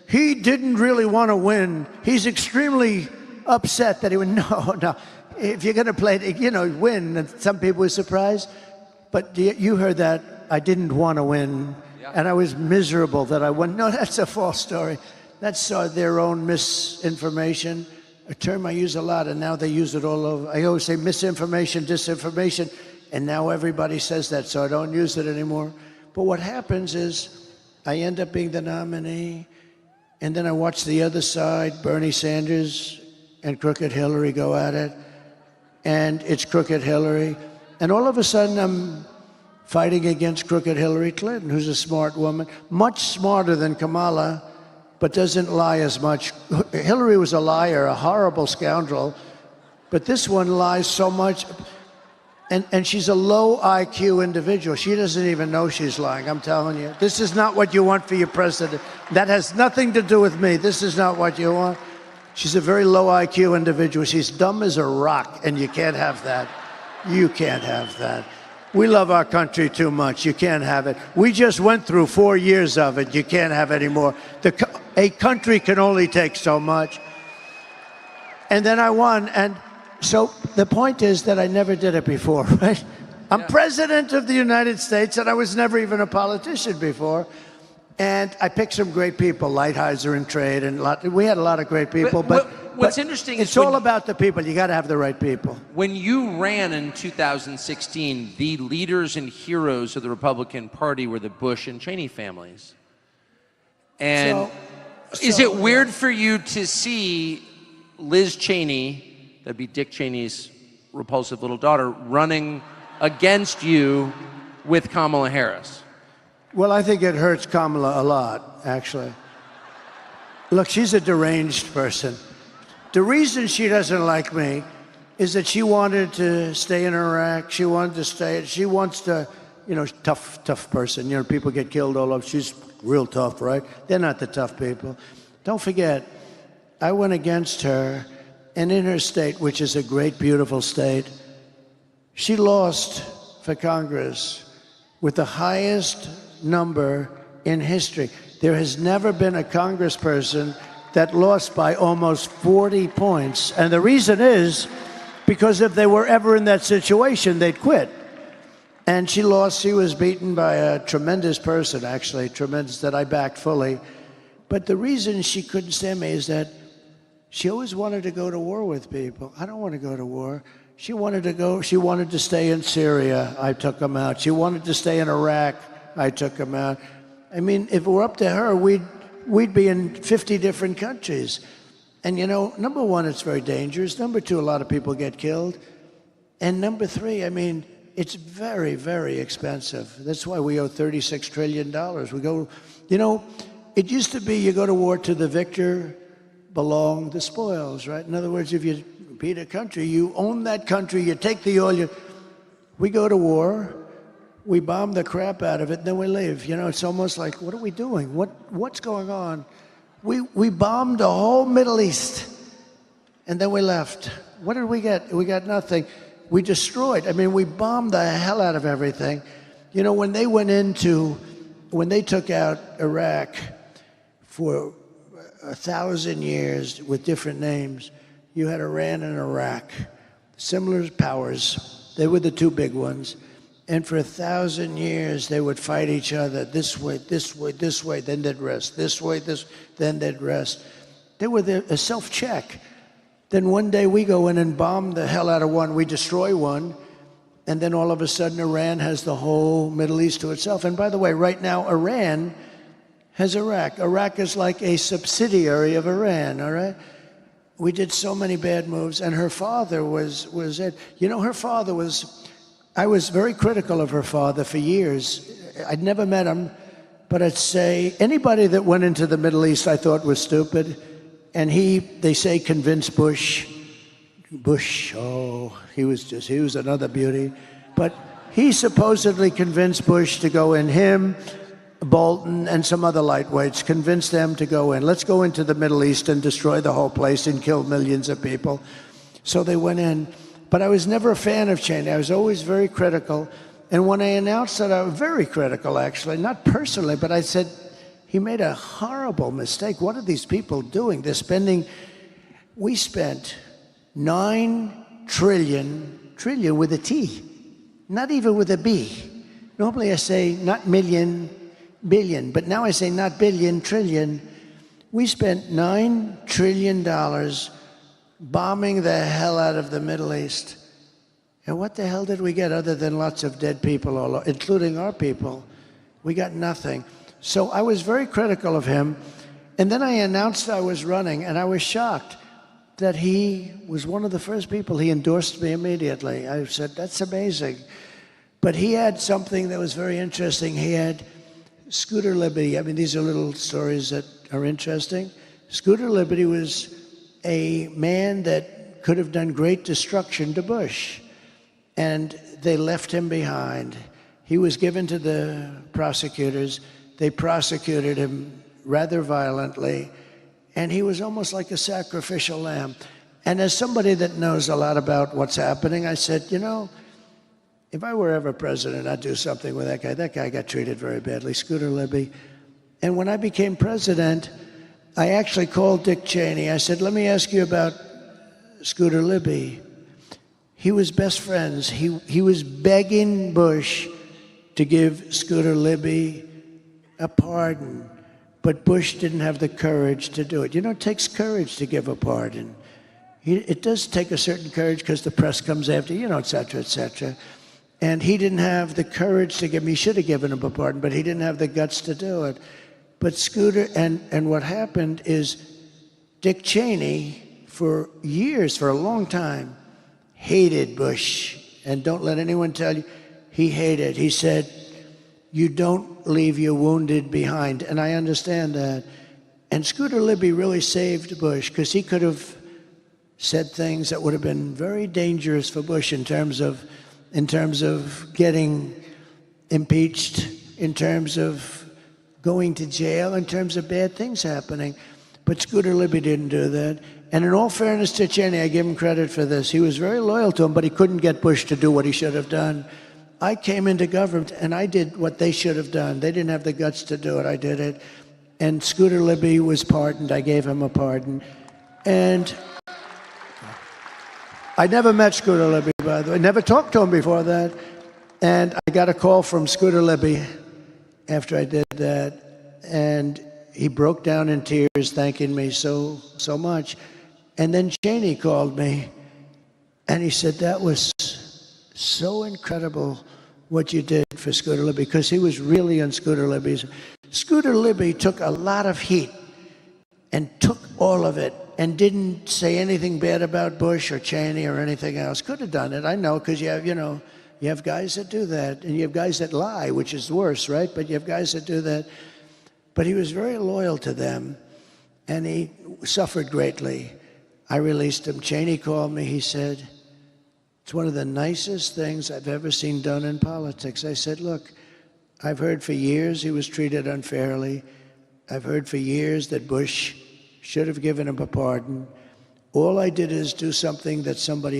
Speaker 1: he didn't really want to win. He's extremely upset that he would, no. If you're going to play, you know, win, and some people were surprised, but you heard that I didn't want to win, and I was miserable that I won. No, that's a false story. That's their own misinformation, a term I use a lot, and now they use it all over. I always say misinformation, disinformation, and now everybody says that, so I don't use it anymore. But what happens is I end up being the nominee, and then I watch the other side, Bernie Sanders and Crooked Hillary, go at it. And it's Crooked Hillary. And all of a sudden, I'm fighting against Crooked Hillary Clinton, who's a smart woman, much smarter than Kamala, but doesn't lie as much. Hillary was a liar, a horrible scoundrel, but this one lies so much. And she's a low IQ individual. She doesn't even know she's lying, I'm telling you. This is not what you want for your president. That has nothing to do with me. This is not what you want. She's a very low IQ individual. She's dumb as a rock, and you can't have that. You can't have that. We love our country too much. You can't have it. We just went through 4 years of it. You can't have any more. A country can only take so much. And then I won. And so the point is that I never did it before, right? I'm president of the United States, and I was never even a politician before. And I picked some great people, Lighthizer and Trade, and we had a lot of great people. But
Speaker 2: what's interesting is
Speaker 1: it's all about the people. You got to have the right people.
Speaker 2: When you ran in 2016, the leaders and heroes of the Republican Party were the Bush and Cheney families. And is it weird for you to see Liz Cheney, that'd be Dick Cheney's repulsive little daughter, running against you with Kamala Harris?
Speaker 1: Well, I think it hurts Kamala a lot, actually. Look, she's a deranged person. The reason she doesn't like me is that she wanted to stay in Iraq. She wants to, you know, tough person. You know, people get killed all over. She's real tough, right? They're not the tough people. Don't forget, I went against her, and in her state, which is a great, beautiful state, she lost for Congress with the highest number in history. There has never been a congressperson that lost by almost 40 points. And the reason is because if they were ever in that situation, they'd quit. And she lost. She was beaten by a tremendous person, actually, tremendous, that I backed fully. But the reason she couldn't stand me is that she always wanted to go to war with people. I don't want to go to war. She wanted to stay in Syria. I took them out. She wanted to stay in Iraq. I took them out. I mean, if it were up to her, we'd be in 50 different countries. And you know, number one, it's very dangerous. Number two, a lot of people get killed. And number three, I mean, it's very, very expensive. That's why we owe $36 trillion. We go, you know, it used to be you go to war to the victor belong the spoils, right? In other words, if you beat a country, you own that country, you take the oil. We go to war, we bomb the crap out of it, and then we leave. You know, it's almost like, what are we doing? What's going on? We bombed the whole Middle East, and then we left. What did we get? We got nothing. We destroyed. I mean, we bombed the hell out of everything. You know, when they took out Iraq for 1,000 years with different names, you had Iran and Iraq, similar powers. They were the two big ones. And for 1,000 years, they would fight each other this way, this way, this way, then they'd rest. This way, then they'd rest. They were a self-check. Then one day we go in and bomb the hell out of one. We destroy one. And then all of a sudden, Iran has the whole Middle East to itself. And by the way, right now, Iran has Iraq. Iraq is like a subsidiary of Iran, all right? We did so many bad moves. And her father was it. You know, her father was... I was very critical of her father for years. I'd never met him, but I'd say anybody that went into the Middle East I thought was stupid. And they say, convinced Bush. Bush, oh, he was another beauty. But he supposedly convinced Bush to go in, him, Bolton, and some other lightweights, convinced them to go in. Let's go into the Middle East and destroy the whole place and kill millions of people. So they went in. But I was never a fan of Cheney. I was always very critical. And when I announced that, I was very critical, actually, not personally, but I said, he made a horrible mistake. What are these people doing? We spent 9 trillion with a T, not even with a B. Normally I say not million, billion, but now I say not billion, trillion. We spent $9 trillion bombing the hell out of the Middle East. And what the hell did we get other than lots of dead people, including our people? We got nothing. So I was very critical of him. And then I announced I was running, and I was shocked that he was one of the first people. He endorsed me immediately. I said, that's amazing. But he had something that was very interesting. He had Scooter Libby. I mean, these are little stories that are interesting. Scooter Libby was a man that could have done great destruction to Bush, and they left him behind. He was given to the prosecutors. They prosecuted him rather violently, and he was almost like a sacrificial lamb. And as somebody that knows a lot about what's happening, I said, you know, if I were ever president, I'd do something with that guy. That guy got treated very badly, Scooter Libby. And when I became president, I actually called Dick Cheney. I said, let me ask you about Scooter Libby. He was best friends. He was begging Bush to give Scooter Libby a pardon, but Bush didn't have the courage to do it. You know, it takes courage to give a pardon. It does take a certain courage because the press comes after you, et cetera, et cetera. And he didn't have the courage to give him. He should have given him a pardon, but he didn't have the guts to do it. But Scooter, and what happened is Dick Cheney, for years, for a long time, hated Bush. And don't let anyone tell you, he hated. He said, you don't leave your wounded behind. And I understand that. And Scooter Libby really saved Bush, because he could have said things that would have been very dangerous for Bush in terms of getting impeached, in terms of going to jail, in terms of bad things happening. But Scooter Libby didn't do that. And in all fairness to Cheney, I give him credit for this. He was very loyal to him, but he couldn't get Bush to do what he should have done. I came into government and I did what they should have done. They didn't have the guts to do it. I did it. And Scooter Libby was pardoned. I gave him a pardon. And I never met Scooter Libby, by the way. Never talked to him before that. And I got a call from Scooter Libby after I did that. And he broke down in tears, thanking me so much. And then Cheney called me, and he said, that was so incredible what you did for Scooter Libby, because he was really on Scooter Libby's. Scooter Libby took a lot of heat and took all of it and didn't say anything bad about Bush or Cheney or anything else. Could have done it, I know, because you have guys that do that, and you have guys that lie, which is worse, right? But you have guys that do that. But he was very loyal to them, and he suffered greatly. I released him. Cheney called me. He said, it's one of the nicest things I've ever seen done in politics. I said, look, I've heard for years he was treated unfairly. I've heard for years that Bush should have given him a pardon. All I did is do something that somebody